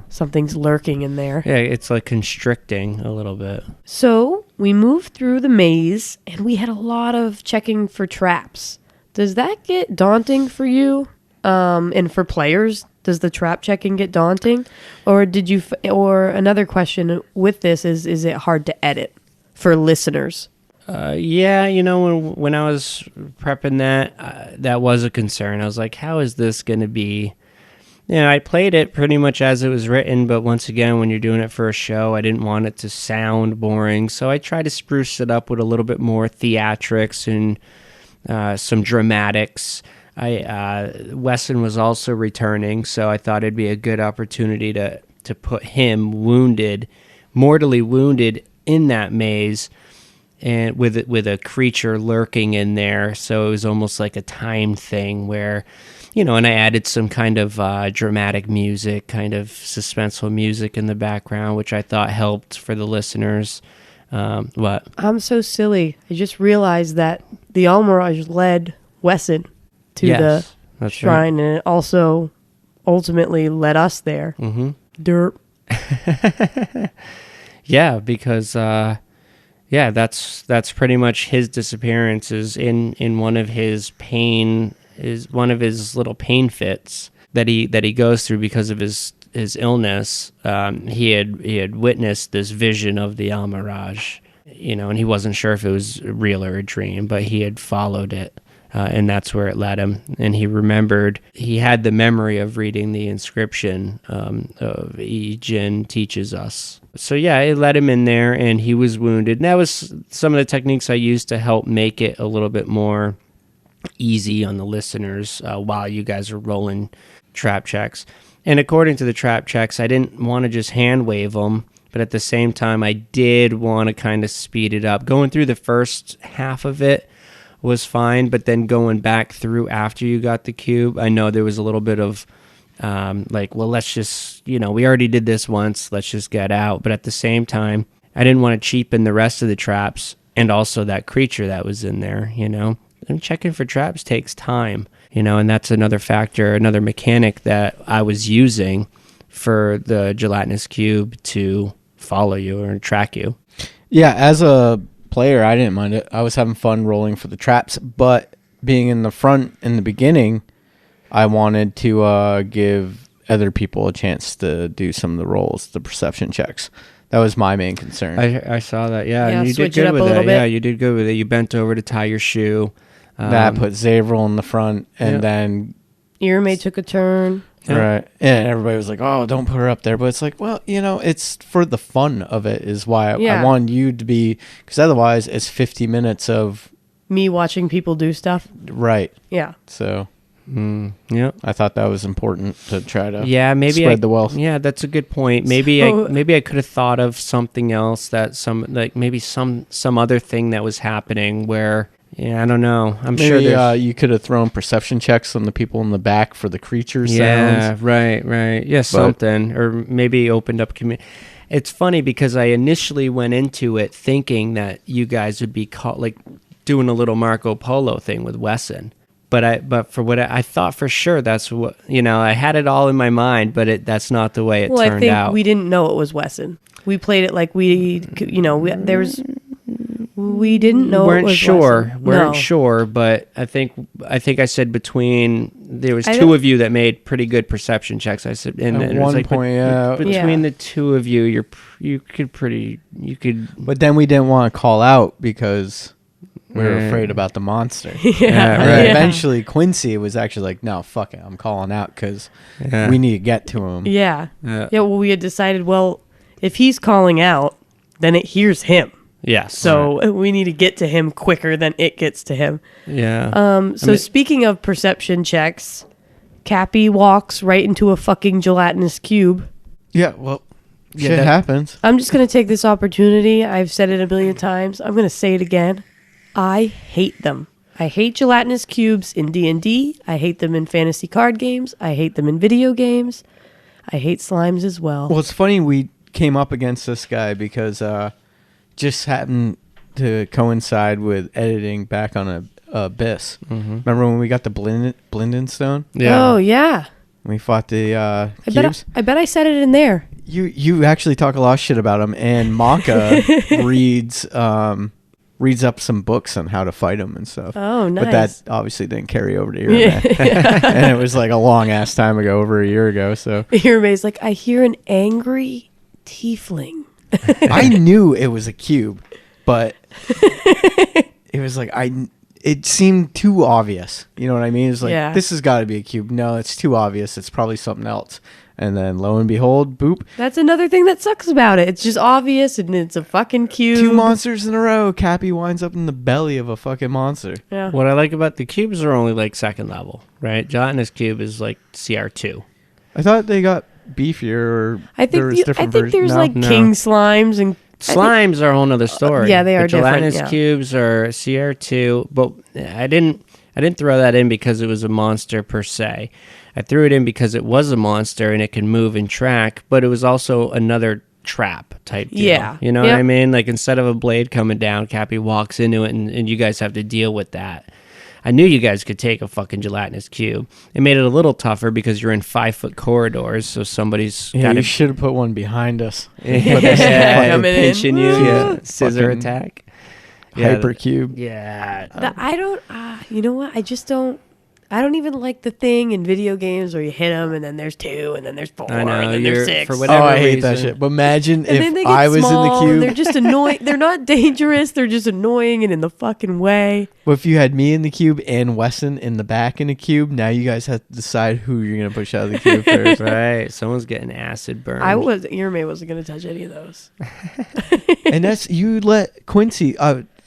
Something's lurking in there. Yeah, it's like constricting a little bit. So we moved through the maze and we had a lot of checking for traps. Does that get daunting for you? And for players, does the trap checking get daunting? Or did you, or another question with this is it hard to edit for listeners? Yeah, when I was prepping that was a concern. I was like, how is this going to be? I played it pretty much as it was written, but once again, when you're doing it for a show, I didn't want it to sound boring. So I tried to spruce it up with a little bit more theatrics and some dramatics. Wesson was also returning, so I thought it'd be a good opportunity to put him mortally wounded in that maze, and with a creature lurking in there. So it was almost like a time thing where, and I added some kind of dramatic music, kind of suspenseful music in the background, which I thought helped for the listeners. What? I'm so silly. I just realized that the Almirage led Wesson to the shrine, right. And it also ultimately led us there. Mm-hmm. Derp. Yeah, because that's pretty much his disappearance is in one of his little pain fits that he goes through because of his illness. He had witnessed this vision of the Almirage, and he wasn't sure if it was real or a dream, but he had followed it. And that's where it led him. And he had the memory of reading the inscription of Yi Jin teaches us. So yeah, it led him in there and he was wounded. And that was some of the techniques I used to help make it a little bit more easy on the listeners while you guys are rolling trap checks. And according to the trap checks, I didn't want to just hand wave them, but at the same time, I did want to kind of speed it up. Going through the first half of it was fine, but then going back through after you got the cube, I know there was a little bit of let's just, we already did this once, let's just get out. But at the same time, I didn't want to cheapen the rest of the traps and also that creature that was in there, And checking for traps takes time, and that's another factor, another mechanic that I was using for the gelatinous cube to follow you or track you. Yeah, as a player, I didn't mind it. I was having fun rolling for the traps, but being in the front in the beginning, I wanted to give other people a chance to do some of the rolls, the perception checks. That was my main concern. I saw that, yeah. And you did good with it. Yeah, you did good with it. You bent over to tie your shoe. That put Zavril in the front, and then Irme took a turn. Yeah. Right. And everybody was like, oh, don't put her up there. But it's like, well, it's for the fun of it is why I want you to be, because otherwise it's 50 minutes of me watching people do stuff. Right. Yeah. So, yeah, I thought that was important to try to maybe spread the wealth. Yeah, that's a good point. Maybe I could have thought of something else maybe some other thing that was happening where, I don't know. Maybe sure you could have thrown perception checks on the people in the back for the creature sounds. Yeah, right. Yeah, something. Or maybe opened up It's funny because I initially went into it thinking that you guys would be doing a little Marco Polo thing with Wesson. But for what I thought for sure, that's what, I had it all in my mind, but that's not the way it turned out. Well, I think we didn't know it was Wesson. We played it like we didn't know it was Wesson. Weren't sure, but I think I said there was two of you that made pretty good perception checks. I said, and at it was one point, between the two of you, you could. But then we didn't want to call out because we were afraid about the monster. Eventually, Quincy was actually like, no, fuck it, I'm calling out because we need to get to him. Yeah. Well, we had decided, if he's calling out, then it hears him. Yes. So we need to get to him quicker than it gets to him. Yeah. Speaking of perception checks, Cappy walks right into a fucking gelatinous cube. Yeah, well, Yeah, shit happens. I'm just going to take this opportunity. I've said it a million times. I'm going to say it again. I hate them. I hate gelatinous cubes in D&D. I hate them in fantasy card games. I hate them in video games. I hate slimes as well. Well, it's funny we came up against this guy because just happened to coincide with editing back on Abyss. Mm-hmm. Remember when we got the Blinden Stone? Yeah. Oh, yeah. We fought the I cubes. bet I said it in there. You actually talk a lot of shit about him, and Maka reads up some books on how to fight him and stuff. Oh, nice. But that obviously didn't carry over to Irma. And it was like a long ass time ago, over a year ago. So Irma's like, I hear an angry tiefling. I knew it was a cube, but it was like it seemed too obvious. You know what I mean? It's like, this has got to be a cube. No, it's too obvious. It's probably something else. And then lo and behold, boop. That's another thing that sucks about it. It's just obvious and it's a fucking cube. 2 monsters in a row. Cappy winds up in the belly of a fucking monster. Yeah. What I like about the cubes are only like second level, right? Gelatinous cube is like CR2. I thought they got beefier. Or I think there's like king slimes and slimes are a whole nother story. Yeah, they are different. Gelatinous cubes are CR2, but I didn't throw that in because it was a monster per se. I threw it in because it was a monster and it can move and track, but it was also another trap type deal. Yeah. You know what I mean? Like instead of a blade coming down, Cappy walks into it and you guys have to deal with that. I knew you guys could take a fucking gelatinous cube. It made it a little tougher because you're in 5-foot corridors, so somebody's got to... You should have put one behind us. coming pinching in. you. Yeah. Scissor attack. Hypercube. Yeah. I don't, you know what? I don't even like the thing in video games where you hit them and then there's 2 and then there's 4 I know, and then there's 6. for whatever I hate that reason. shit. But imagine And then they if get I was small, in the cube. They're just annoying. They're not dangerous. They're just annoying and in the fucking way. Well, if you had me in the cube and Wesson in the back in the cube, now you guys have to decide who you're going to push out of the cube first. Right. Someone's getting acid burned. Irma wasn't going to touch any of those. And that's, you let Quincy,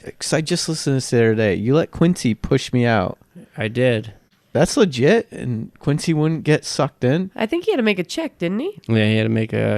because I just listened to this the other day, you let Quincy push me out. I did. That's legit, and Quincy wouldn't get sucked in. I think he had to make a check, didn't he? Yeah,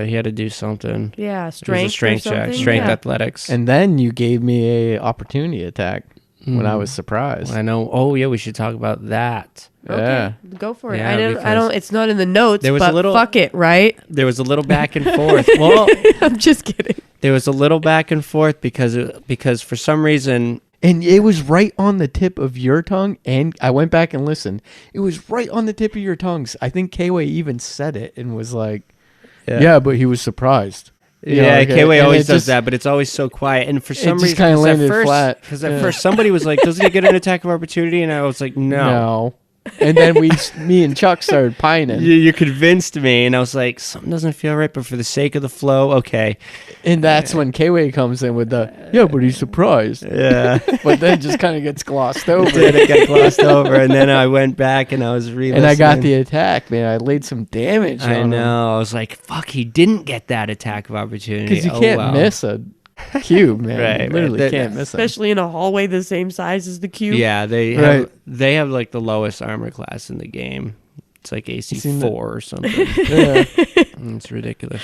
he had to do something. Yeah, It was strength. a strength or check, something. strength Yeah. athletics. And then you gave me a opportunity attack when I was surprised. I know. Oh yeah, we should talk about that. Okay, Yeah. go for it. Yeah, I don't. because It's not in the notes. there was but a little- fuck it, right? There was a little back and forth. Well, I'm just kidding. there was a little back and forth because for some reason. And it was right on the tip of your tongue, and I went back and listened. It was right on the tip of your tongues. I think K-Way even said it and was like, yeah but he was surprised. You know, Yeah, like, K-Way and always it does just- that, but it's always so quiet. And for some just reason, kinda 'cause landed at first, flat. Because at first somebody was like, "Doesn't he get an attack of opportunity?" And I was like, "No." And then me and Chuck started pining. You convinced me, and I was like, "Something doesn't feel right." But for the sake of the flow, okay. And that's when K-Way comes in with the, but he's surprised. Yeah. But then just kind of gets glossed over. It got glossed over, and then I went back and I was re-listening. And I got the attack, man. I laid some damage on I him. know. I was like, "Fuck!" He didn't get that attack of opportunity Because you can't miss a cube, man. Right, You literally right. can't miss it. Especially in a hallway the same size as the cube. Yeah, they have like the lowest armor class in the game. It's like AC Seen that? 4 or something. Yeah. It's ridiculous.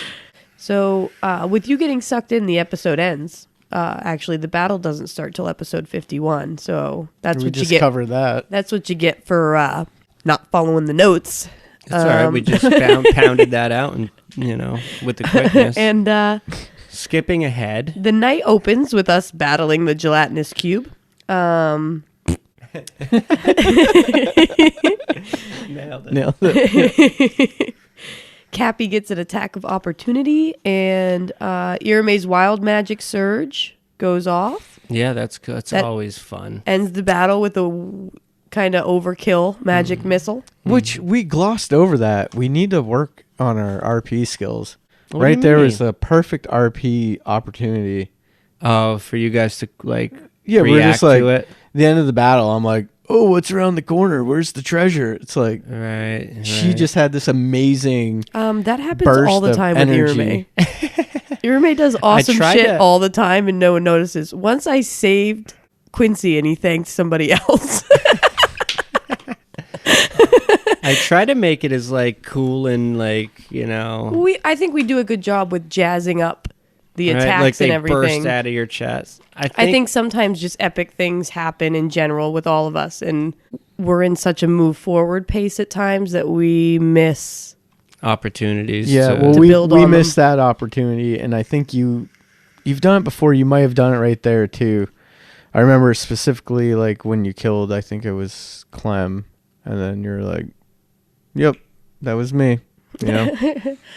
So, with you getting sucked in, the episode ends. Actually, the battle doesn't start till episode 51. So that's We what you just get. covered that. That's what you get for not following the notes. It's all right. We just pounded that out, and with the quickness. And Skipping ahead. the night opens with us battling the gelatinous cube. Nailed it. Nailed it. Cappy gets an attack of opportunity, and Irme's wild magic surge goes off. Yeah, that's That- always fun. Ends the battle with a kind of overkill magic missile. Which we glossed over that. We need to work on our RP skills. What do Right you there mean? was a perfect RP opportunity. Oh, for you guys to like Yeah, we're react just like, to it. the end of the battle, I'm like, oh, what's around the corner? Where's the treasure? It's like, Right. she just had this amazing That happens burst all the of time energy. with Irme. Irame does awesome tried shit to- all the time and no one notices. Once I saved Quincy and he thanked somebody else. I try to make it as like cool and like, you know, I think we do a good job with jazzing up the right? attacks Like they and everything. burst out of your chest. I think sometimes just epic things happen in general with all of us, and we're in such a move forward pace at times that we miss. opportunities. Yeah, to- well, to we build on missed that opportunity, and I think you've done it before. You might have done it right there too. I remember specifically like when you killed, I think it was Clem, and then you're like, "Yep, that was me." You know,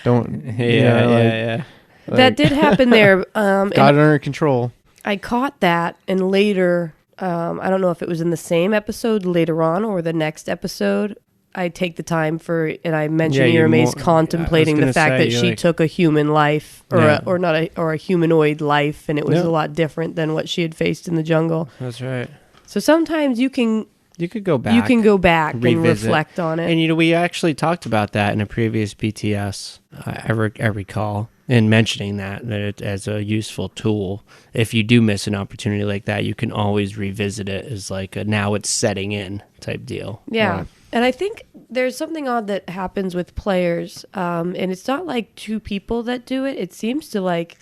don't. yeah. That did happen there. Got it under control. I caught that, and later, I don't know if it was in the same episode later on or the next episode. I take the time and I mentioned you're Irame's more- contemplating I the was fact gonna that say, she like- took a human life, Yeah. or a humanoid life, and it was Yeah. a lot different than what she had faced in the jungle. That's right. So sometimes you can go back. you can go back and revisit. reflect on it. And you know, we actually talked about that in a previous BTS. I recall in mentioning that it, as a useful tool. If you do miss an opportunity like that, you can always revisit it as like a now it's setting in type deal. Yeah. And I think there's something odd that happens with players. And it's not like two people that do it. It seems to like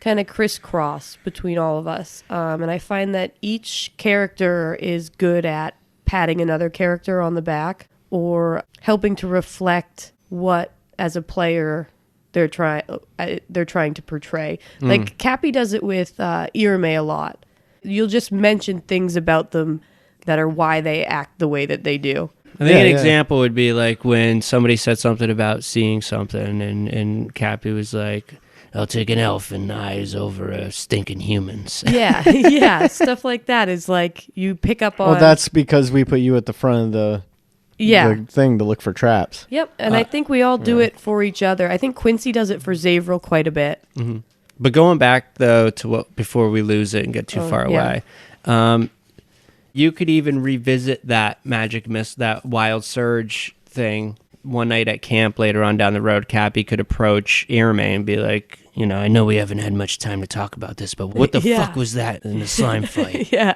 kind of crisscross between all of us. And I find that each character is good at patting another character on the back or helping to reflect what, as a player, they're trying to portray. Like Cappy does it with Irame a lot. You'll just mention things about them that are why they act the way that they do. I think Yeah, an yeah. example would be like when somebody said something about seeing something, and Cappy was like, "I'll take an elf and eyes over a stinking humans." Yeah, yeah, stuff like that is like you pick up on. Well, that's because we put you at the front of the thing to look for traps. Yep, and I think we all do it for each other. I think Quincy does it for Zavril quite a bit. But going back though to what before we lose it and get too far yeah. away, you could even revisit that magic mist, that wild surge thing one night at camp later on down the road. Cappy could approach Irame and be like, you know, I know we haven't had much time to talk about this, but what the Yeah. fuck was that in the slime fight? Yeah.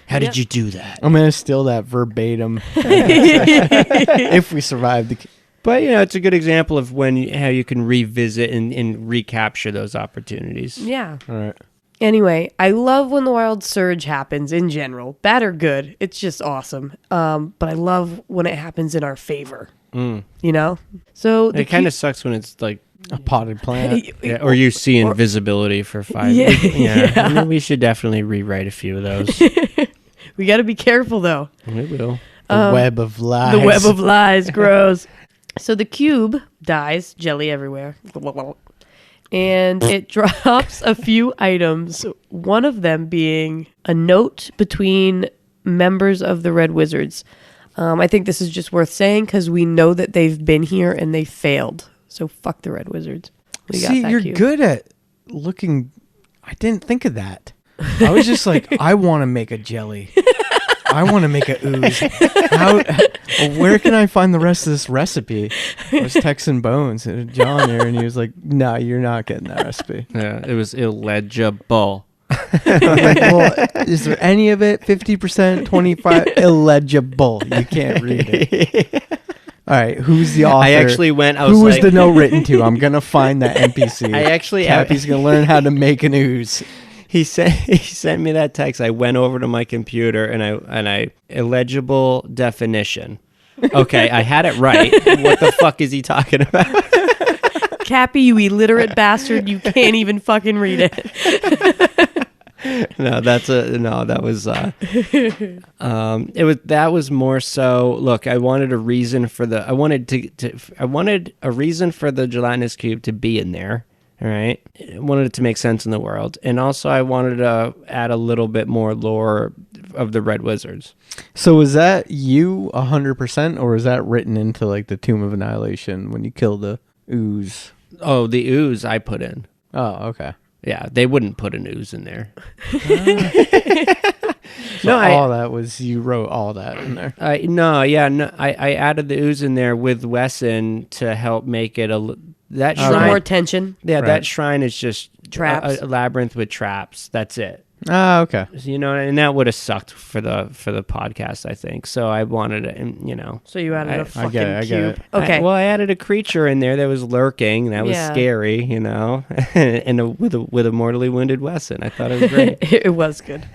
How did you do that? I'm gonna steal that verbatim if we survive the. But you know, it's a good example of how you can revisit and recapture those opportunities. Yeah. All right. Anyway, I love when the wild surge happens in general, bad or good. It's just awesome. But I love when it happens in our favor. You know, so It kind of sucks when it's like, A potted plant. yeah, or you see invisibility for 5 Yeah, years. Yeah, yeah. I mean, we should definitely rewrite a few of those. we got to be careful though. We will. The web of lies. The web of lies grows. So the cube dies, jelly everywhere. And it drops a few items, one of them being a note between members of the Red Wizards. I think this is just worth saying because we know that they've been here and they failed. So fuck the Red Wizards. We got See, that you're cube. good at looking. I didn't think of that. I was just like, I want to make a jelly. I want to make a ooze. Where can I find the rest of this recipe? I was texting Bones, John here, and he was like, "No, you're not getting that recipe." Yeah, it was illegible. I'm like, well, is there any of it? 50%, 25, illegible. You can't read it. All right, who's the author? I actually went. I was Who was like, the note written to? I'm gonna find that NPC. I actually Cappy's gonna learn how to make an ooze. He sent me that text. I went over to my computer and I illegible definition. Okay, I had it right. What the fuck is he talking about? Cappy, you illiterate bastard. You can't even fucking read it. That was more so. Look, I wanted a reason for the gelatinous cube to be in there. All right, I wanted it to make sense in the world, and also I wanted to add a little bit more lore of the Red Wizards. So was that you 100%, or was that written into like the Tomb of Annihilation when you kill the ooze? Oh, the ooze I put in. Oh, okay. Yeah, they wouldn't put an ooze in there. So all that was you wrote all that in there. I added the ooze in there with Wesson to help make it that Some shrine. more tension. Yeah, Right. that shrine is just traps. A labyrinth with traps. That's it. Ah, okay. So, and that would have sucked for the podcast, I think. So I wanted it, So you added a fucking I get cube. it. Okay. I added a creature in there that was lurking. That was scary, and with a mortally wounded Wesson. I thought it was great. It was good.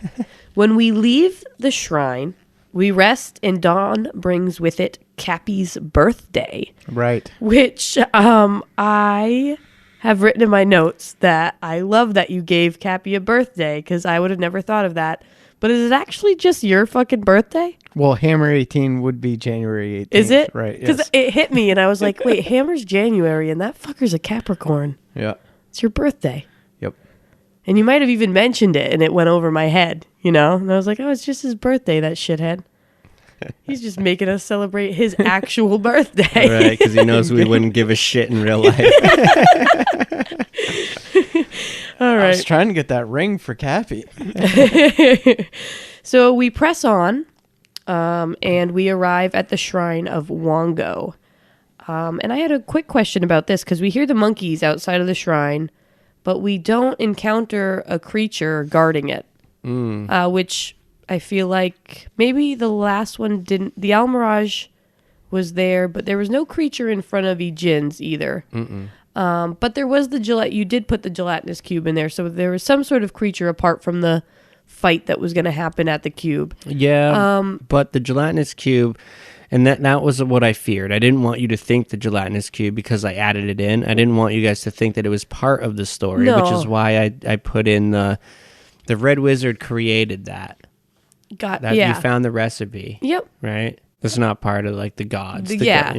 When we leave the shrine, we rest, and dawn brings with it Cappy's birthday. Right. Which I have written in my notes that I love that you gave Cappy a birthday, because I would have never thought of that. But is it actually just your fucking birthday? Well, Hammer 18 would be January 18th. Is it? Right. Because Yes. it hit me, and I was like, wait, Hammer's January, and that fucker's a Capricorn. Yeah. It's your birthday. Yep. And you might have even mentioned it, and it went over my head, And I was like, oh, it's just his birthday, that shithead. He's just making us celebrate his actual birthday. Right, because he knows we wouldn't give a shit in real life. All right. I was trying to get that ring for Cappy. So we press on, and we arrive at the shrine of Wongo. And I had a quick question about this, because we hear the monkeys outside of the shrine, but we don't encounter a creature guarding it, which I feel like maybe the last one didn't. The Almirage was there, but there was no creature in front of Ejin's either. But there was the gelatinous. You did put the gelatinous cube in there, so there was some sort of creature apart from the fight that was going to happen at the cube. Yeah, but the gelatinous cube, and that was what I feared. I didn't want you to think the gelatinous cube, because I added it in. I didn't want you guys to think that it was part of the story, which is why I put in the Red Wizard created that. You found the recipe. Yep. Right? It's not part of like the gods. Yeah,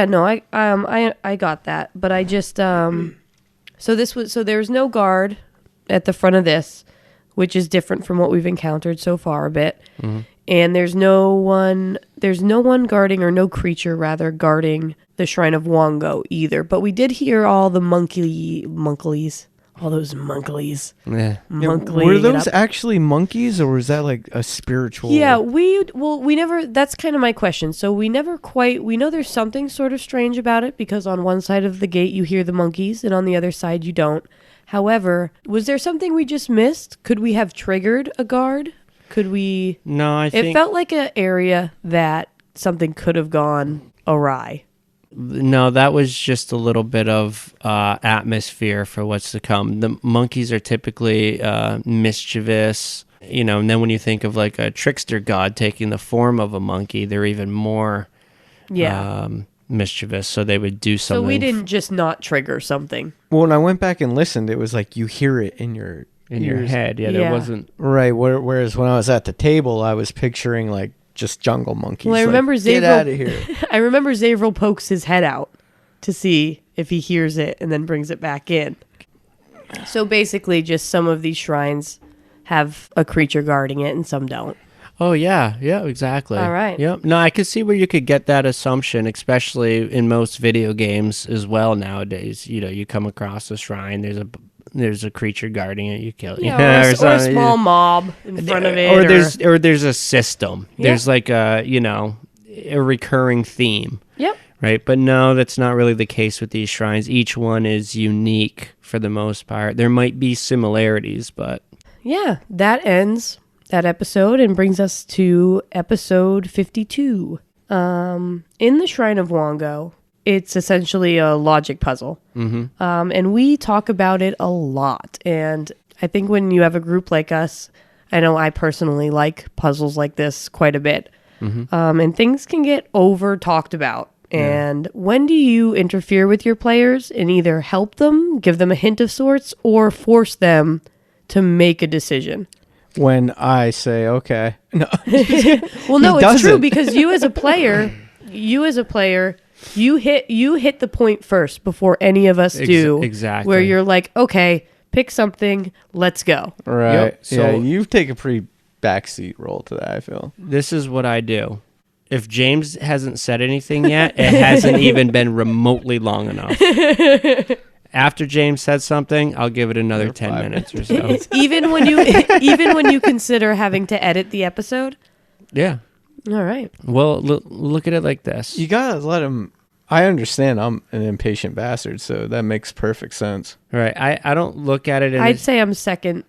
no, I got that, but I just so there's no guard at the front of this, which is different from what we've encountered so far a bit. And there's no one guarding, or no creature rather guarding the Shrine of Wongo either. But we did hear all the monkeys. All those monkeys. Yeah. Were those actually monkeys, or was that like a spiritual? Yeah, we never, that's kind of my question. So we know there's something sort of strange about it, because on one side of the gate you hear the monkeys, and on the other side you don't. However, was there something we just missed? Could we have triggered a guard? Could we? No, It felt like an area that something could have gone awry. No, that was just a little bit of atmosphere for what's to come. The monkeys are typically mischievous, and then when you think of like a trickster god taking the form of a monkey, they're even more mischievous, so they would do something. So we didn't just not trigger something. Well, when I went back and listened, it was like you hear it in your head. Yeah, there wasn't. Right, whereas when I was at the table, I was picturing like just jungle monkeys. Well, I remember Get out of here. I remember Zavril pokes his head out to see if he hears it and then brings it back in. So basically, just some of these shrines have a creature guarding it and some don't. Oh, yeah, exactly. All right. Yep. No, I could see where you could get that assumption, especially in most video games as well nowadays. You come across a shrine, there's a creature guarding it, you kill it. Yeah, or a small mob in front of it. Or there's a system. Yeah. There's like a recurring theme. Yep. Right? But no, that's not really the case with these shrines. Each one is unique for the most part. There might be similarities, but... Yeah, that ends that episode and brings us to episode 52. In the Shrine of Wongo, it's essentially a logic puzzle. And we talk about it a lot. And I think when you have a group like us, I know I personally like puzzles like this quite a bit. And things can get over talked about. And when do you interfere with your players and either help them, give them a hint of sorts, or force them to make a decision? When I say, okay. No. Well, no, it's true, because you as a player, you hit the point first before any of us do. Exactly. Where you're like, okay, pick something, let's go. Right. Yep. So you've taken a pretty backseat role to that, I feel. This is what I do. If James hasn't said anything yet, it hasn't even been remotely long enough. After James said something, I'll give it another 10 minutes or so. even when you consider having to edit the episode? Yeah. All right. Well, look at it like this. You gotta let him. I understand I'm an impatient bastard, so that makes perfect sense. Right. I don't look at it. I'd say I'm second.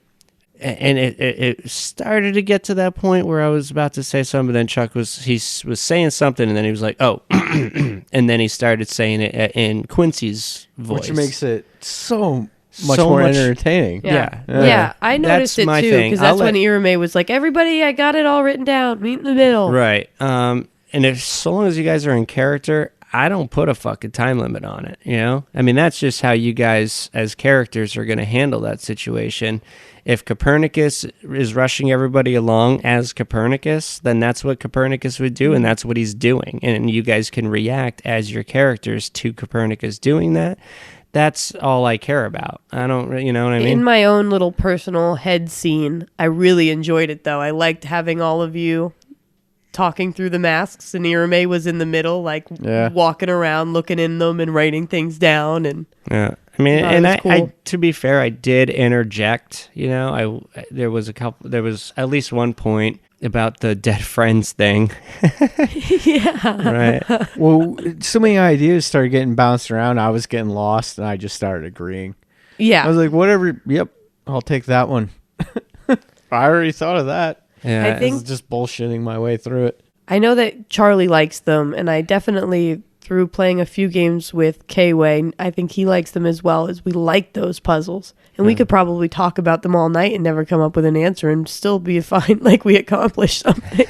And it started to get to that point where I was about to say something, but then Chuck was saying something, and then he was like, "Oh," and then he started saying it in Quincy's voice, which makes it so much more entertaining. Yeah. I noticed it too, because that's when Irame was like, "Everybody, I got it all written down. Meet in the middle." Right. And if so long as you guys are in character, I don't put a fucking time limit on it. You know, I mean, that's just how you guys as characters are going to handle that situation. If Copernicus is rushing everybody along as Copernicus, then that's what Copernicus would do, and that's what he's doing. And you guys can react as your characters to Copernicus doing that. That's all I care about. I don't, you know what I mean? In my own little personal head scene, I really enjoyed it, though. I liked having all of you talking through the masks, and Irame was in the middle, like walking around, looking in them and writing things down. And yeah, I mean, and cool. I, to be fair, I did interject. You know, there was at least one point about the dead friends thing. Yeah, right. Well, so many ideas started getting bounced around. I was getting lost, and I just started agreeing. Yeah, I was like, whatever. Yep, I'll take that one. I already thought of that. Yeah, I think was just bullshitting my way through it. I know that Charlie likes them, and I definitely, through playing a few games with K-Way, I think he likes them as well, as we like those puzzles. And we could probably talk about them all night and never come up with an answer and still be fine, like we accomplished something.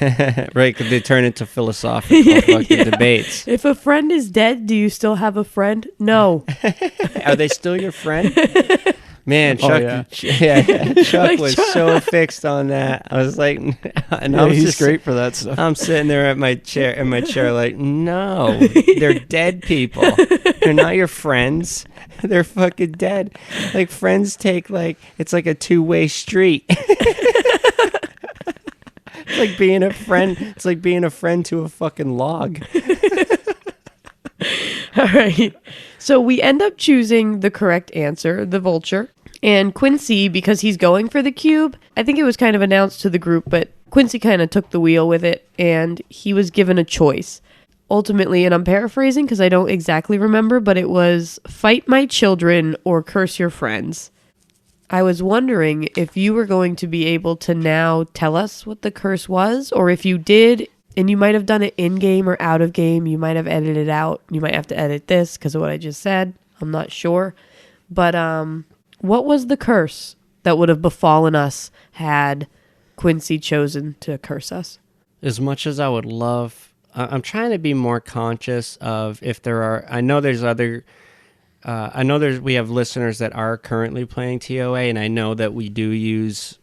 Right, because they turn into philosophical fucking debates. If a friend is dead, do you still have a friend? No. Are they still your friend? Man, Chuck, Chuck Like, was so fixed on that. I was like, and I was he's just great for that stuff. I'm sitting there at my chair, like, no, they're dead people. They're not your friends. They're fucking dead. Like, friends take, like, it's like a two-way street. It's like being a friend. It's like being a friend to a fucking log. All right. So we end up choosing the correct answer, the vulture. And Quincy, because he's going for the cube, I think it was kind of announced to the group, but Quincy kind of took the wheel with it, and he was given a choice. Ultimately, and I'm paraphrasing because I don't exactly remember, but it was fight my children or curse your friends. I was wondering if you were going to be able to now tell us what the curse was, or if you did, and you might have done it in-game or out of game. You might have edited it out. You might have to edit this because of what I just said. I'm not sure. But what was the curse that would have befallen us had Quincy chosen to curse us? As much as I would love, I'm trying to be more conscious of if there are, I know we have listeners that are currently playing TOA, and I know that we do use,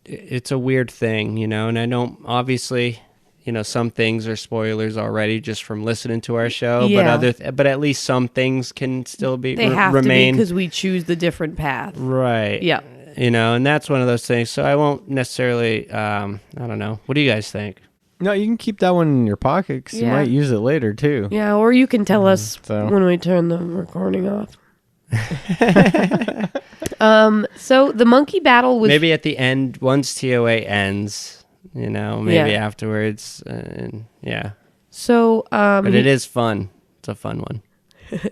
it's a weird thing, you know, and I don't, obviously, you know, some things are spoilers already just from listening to our show, but at least some things can still be They have remain, to be because we choose the different path. right? Yeah. You know, and that's one of those things. So I won't necessarily. I don't know. What do you guys think? No, you can keep that one in your pocket because you might use it later too. Yeah, or you can tell us when we turn the recording off. So the monkey battle was maybe at the end, once TOA ends. You know, maybe afterwards. Yeah. So, but it is fun. It's a fun one.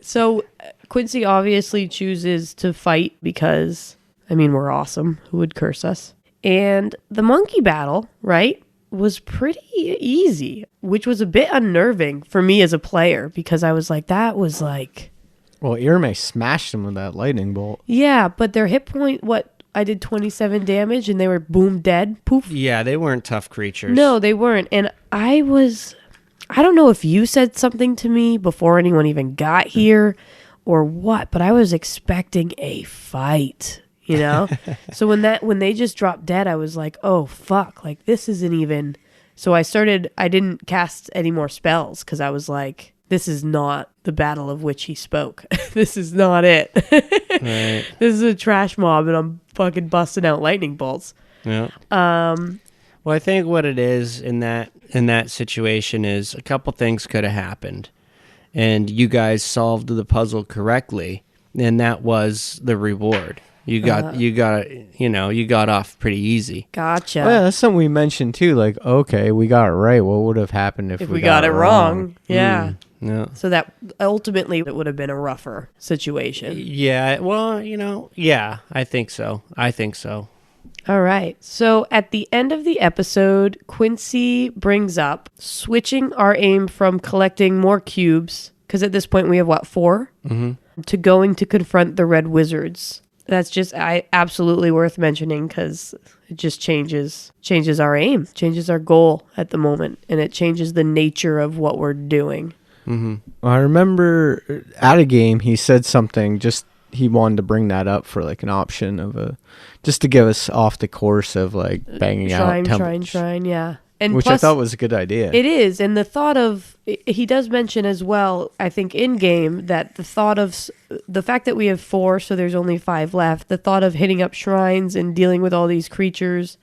So Quincy obviously chooses to fight because, I mean, we're awesome. Who would curse us? And the monkey battle, right, was pretty easy, which was a bit unnerving for me as a player because I was like, that was like... Well, Irame smashed him with that lightning bolt. Yeah, but their hit point, I did 27 damage and they were boom dead. Poof. Yeah, they weren't tough creatures. No, they weren't. And I don't know if you said something to me before anyone even got here or what, but I was expecting a fight, you know? So when they just dropped dead, I was like, oh, fuck, like this isn't even. So I didn't cast any more spells because I was like, this is not the battle of which he spoke. This is not it. Right. This is a trash mob and I'm fucking busting out lightning bolts. Yeah. Well, I think what it is in that situation is a couple things could have happened, and you guys solved the puzzle correctly, and that was the reward. You got off pretty easy. Gotcha. Oh, yeah, that's something we mentioned too. Like, okay, we got it right. What would have happened if we got it wrong? Yeah. No. So that ultimately it would have been a rougher situation. Yeah, well, yeah, I think so. All right. So at the end of the episode, Quincy brings up switching our aim from collecting more cubes, because at this point we have, 4? Mm-hmm. To going to confront the Red Wizards. That's just absolutely worth mentioning because it just changes our aim, changes our goal at the moment, and it changes the nature of what we're doing. Mm-hmm. I remember at a game he said something, he wanted to bring that up for like an option of just to get us off the course of like banging out shrine, yeah. And which plus, I thought was a good idea. It is, and the thought of, he does mention as well, I think in game, that the thought of the fact that we have 4, so there's only 5 left, the thought of hitting up shrines and dealing with all these creatures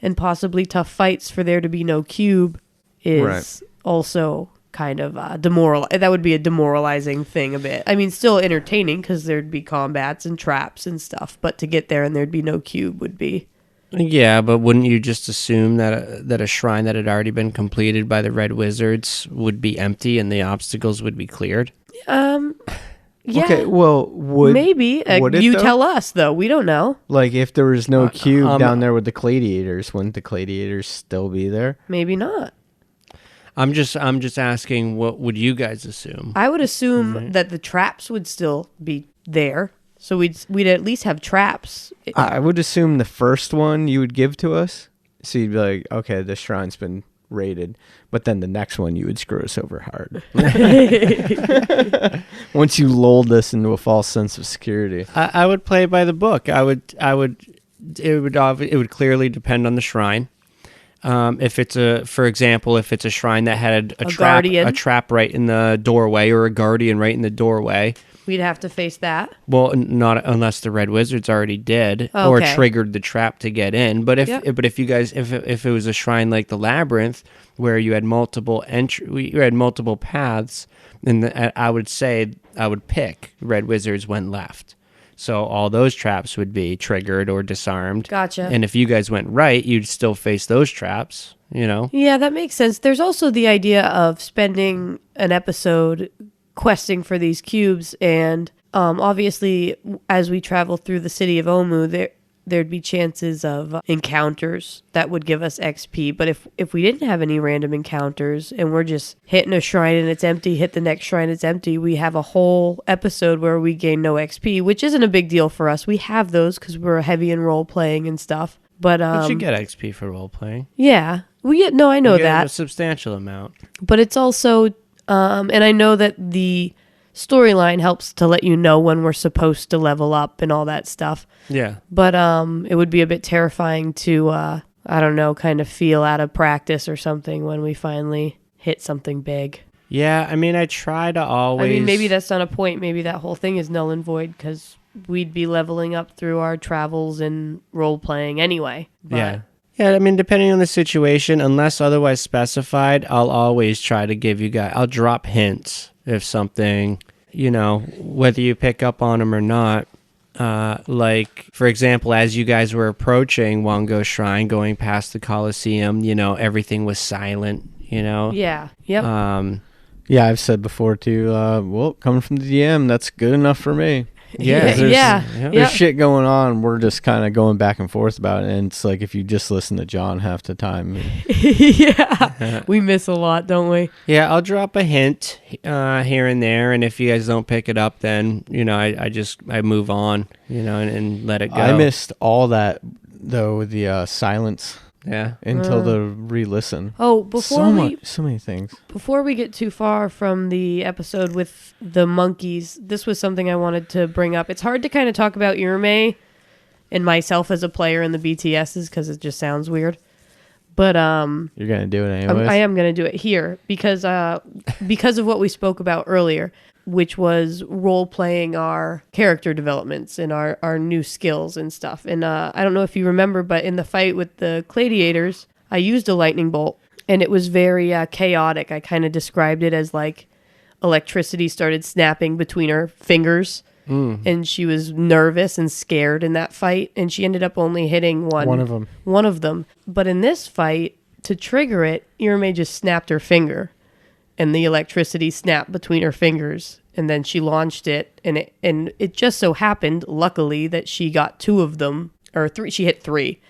and possibly tough fights for there to be no cube is also kind of that would be a demoralizing thing a bit. I mean, still entertaining because there'd be combats and traps and stuff, but to get there and there'd be no cube would be... Yeah, but wouldn't you just assume that a shrine that had already been completed by the Red Wizards would be empty and the obstacles would be cleared? Yeah. Okay, well, maybe. You tell us, though. We don't know. Like, if there was no cube down there with the gladiators, wouldn't the gladiators still be there? Maybe not. I'm just asking, what would you guys assume? I would assume that the traps would still be there. So we'd at least have traps. I would assume the first one you would give to us. So you'd be like, okay, this shrine's been raided. But then the next one you would screw us over hard. Once you lulled us into a false sense of security. I would play by the book. It would clearly depend on the shrine. For example, if it's a shrine that had a trap right in the doorway or a guardian right in the doorway, we'd have to face that. Well, not unless the Red Wizards already did or triggered the trap to get in. But if it was a shrine like the Labyrinth where you had multiple paths, then I would pick Red Wizards when left. So all those traps would be triggered or disarmed. Gotcha. And if you guys went right, you'd still face those traps, Yeah, that makes sense. There's also the idea of spending an episode questing for these cubes, and obviously, as we travel through the city of Omu, there'd be chances of encounters that would give us XP. But if we didn't have any random encounters and we're just hitting a shrine and it's empty, hit the next shrine, it's empty, we have a whole episode where we gain no XP, which isn't a big deal for us. We have those because we're heavy in role playing and stuff. But you get XP for role playing. Yeah, I know that a substantial amount. But it's also, and I know that the storyline helps to let you know when we're supposed to level up and all that stuff. Yeah. But it would be a bit terrifying to, I don't know, kind of feel out of practice or something when we finally hit something big. Yeah, I mean, I try to always... I mean, maybe that's not a point. Maybe that whole thing is null and void because we'd be leveling up through our travels and role-playing anyway. But yeah. Yeah, I mean, depending on the situation, unless otherwise specified, I'll always try to give you guys... I'll drop hints if something, whether you pick up on them or not. Like, for example, as you guys were approaching Wango Shrine, going past the Colosseum, everything was silent, Yeah. Yep. Yeah, I've said before too, coming from the DM, that's good enough for me. Yeah. There's shit going on. We're just kind of going back and forth about it. And it's like if you just listen to John half the time. Yeah. We miss a lot, don't we? Yeah, I'll drop a hint here and there. And if you guys don't pick it up, then, I move on, and let it go. I missed all that, though, the silence. Yeah. Until the re-listen. Oh, so many things. Before we get too far from the episode with the monkeys, this was something I wanted to bring up. It's hard to kind of talk about Irme and myself as a player in the BTSs because it just sounds weird. But you're gonna do it anyways. I am gonna do it here because of what we spoke about earlier, which was role-playing our character developments and our new skills and stuff. And I don't know if you remember, but in the fight with the gladiators, I used a lightning bolt, and it was very chaotic. I kind of described it as like electricity started snapping between her fingers, and she was nervous and scared in that fight, and she ended up only hitting one of them. But in this fight, to trigger it, Irme just snapped her finger. and the electricity snapped between her fingers, and then she launched it, and it just so happened, luckily, that she got 2 of them, or 3. She hit 3,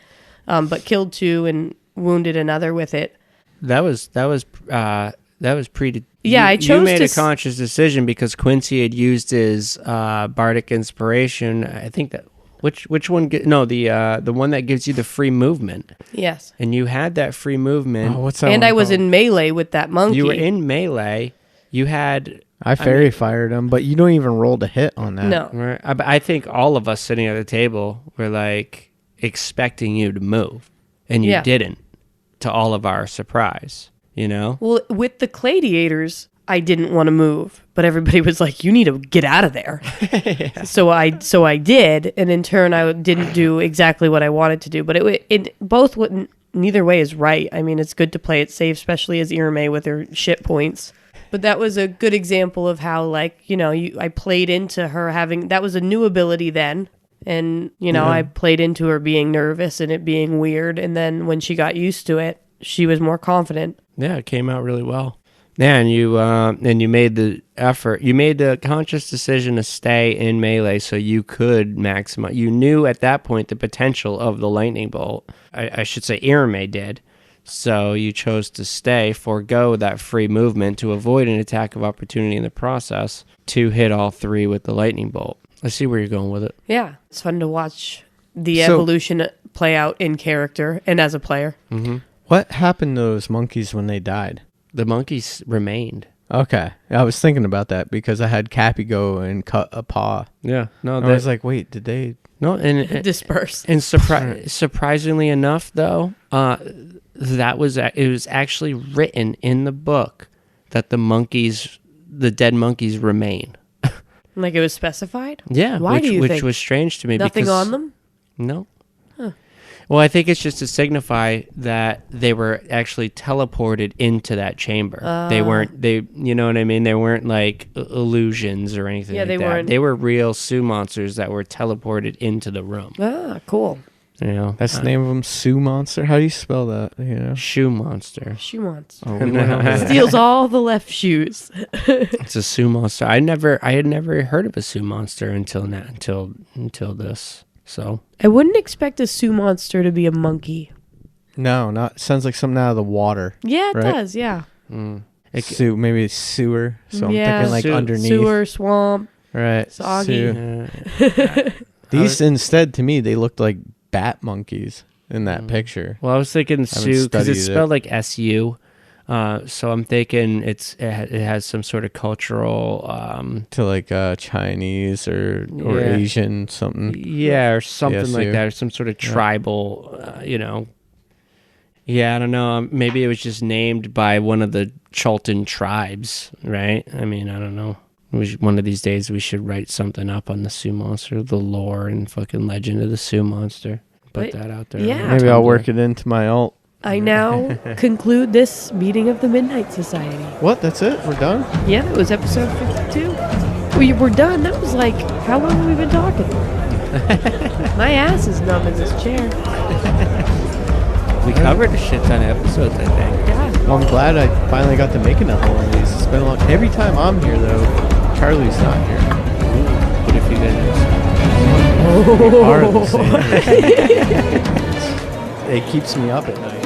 but killed 2 and wounded another with it. That was pretty. Yeah, I chose You made to a conscious decision because Quincy had used his bardic inspiration. I think that which one? The one that gives you the free movement. Yes. And you had that free movement. Oh, what's that? And one I was called? in melee with that monkey. You were in melee. You had. I fairy fired him, but you don't even roll to hit on that. No. Right. I think all of us sitting at the table were like expecting you to move, and you didn't. To all of our surprise, you know. Well, with the gladiators, I didn't want to move, but everybody was like, "You need to get out of there." Yeah. So I did, and in turn, I didn't do exactly what I wanted to do. But neither way is right. I mean, it's good to play it safe, especially as Irame with her shit points. But that was a good example of how, like, I played into her having, that was a new ability then. And, I played into her being nervous and it being weird. And then when she got used to it, she was more confident. Yeah, it came out really well. Yeah, and you made the effort. You made the conscious decision to stay in melee so you could maximize. You knew at that point the potential of the lightning bolt. I should say Irame did. So you chose to stay, forego that free movement to avoid an attack of opportunity in the process to hit all 3 with the lightning bolt. I see where you're going with it. Yeah, it's fun to watch the evolution play out in character and as a player. Mm-hmm. What happened to those monkeys when they died? The monkeys remained. Okay. I was thinking about that because I had Cappy go and cut a paw. Yeah. No, I was like, wait, did they... No, and disperse. And surprisingly enough, though, it was actually written in the book that the dead monkeys remain. Like it was specified? Yeah. Why do you think? Which was strange to me. Nothing on them? No. Huh. Well, I think it's just to signify that they were actually teleported into that chamber. You know what I mean? They weren't like illusions or anything like that. Weren't. They were real Sioux monsters that were teleported into the room. Ah, cool. That's the name of them, Sioux Monster? How do you spell that? Shoe monster. Shoe monster. Oh, we went over that. Steals all the left shoes. It's a Sioux monster. I had never heard of a Sioux monster until this. So I wouldn't expect a Sioux monster to be a monkey. No, sounds like something out of the water. Yeah, it right? does, yeah. Maybe sewer. So I'm Yeah. thinking like underneath. Sewer, swamp, Right. soggy. These instead, to me, they looked like bat monkeys in that picture. Well, I was thinking Sioux because it's studied spelled like SU. So I'm thinking it has some sort of cultural to like Chinese or Asian something. Yeah, or something like SU. that, or some sort of tribal, Yeah, I don't know. Maybe it was just named by one of the Chultan tribes, right? I mean, I don't know. One of these days we should write something up on the Sioux monster, the lore and fucking legend of the Sioux monster. Put that out there. Yeah. Maybe I'll work it into my alt. I now conclude this meeting of the Midnight Society. What? That's it? We're done? Yeah, that was episode 52. We're done. That was like, how long have we been talking? My ass is numb in this chair. We covered a shit ton of episodes, I think. God. Well, I'm glad I finally got to make another one of these. It's been a long. Every time I'm here, though, Charlie's not here. What if you didn't? We are the same person. It keeps me up at night.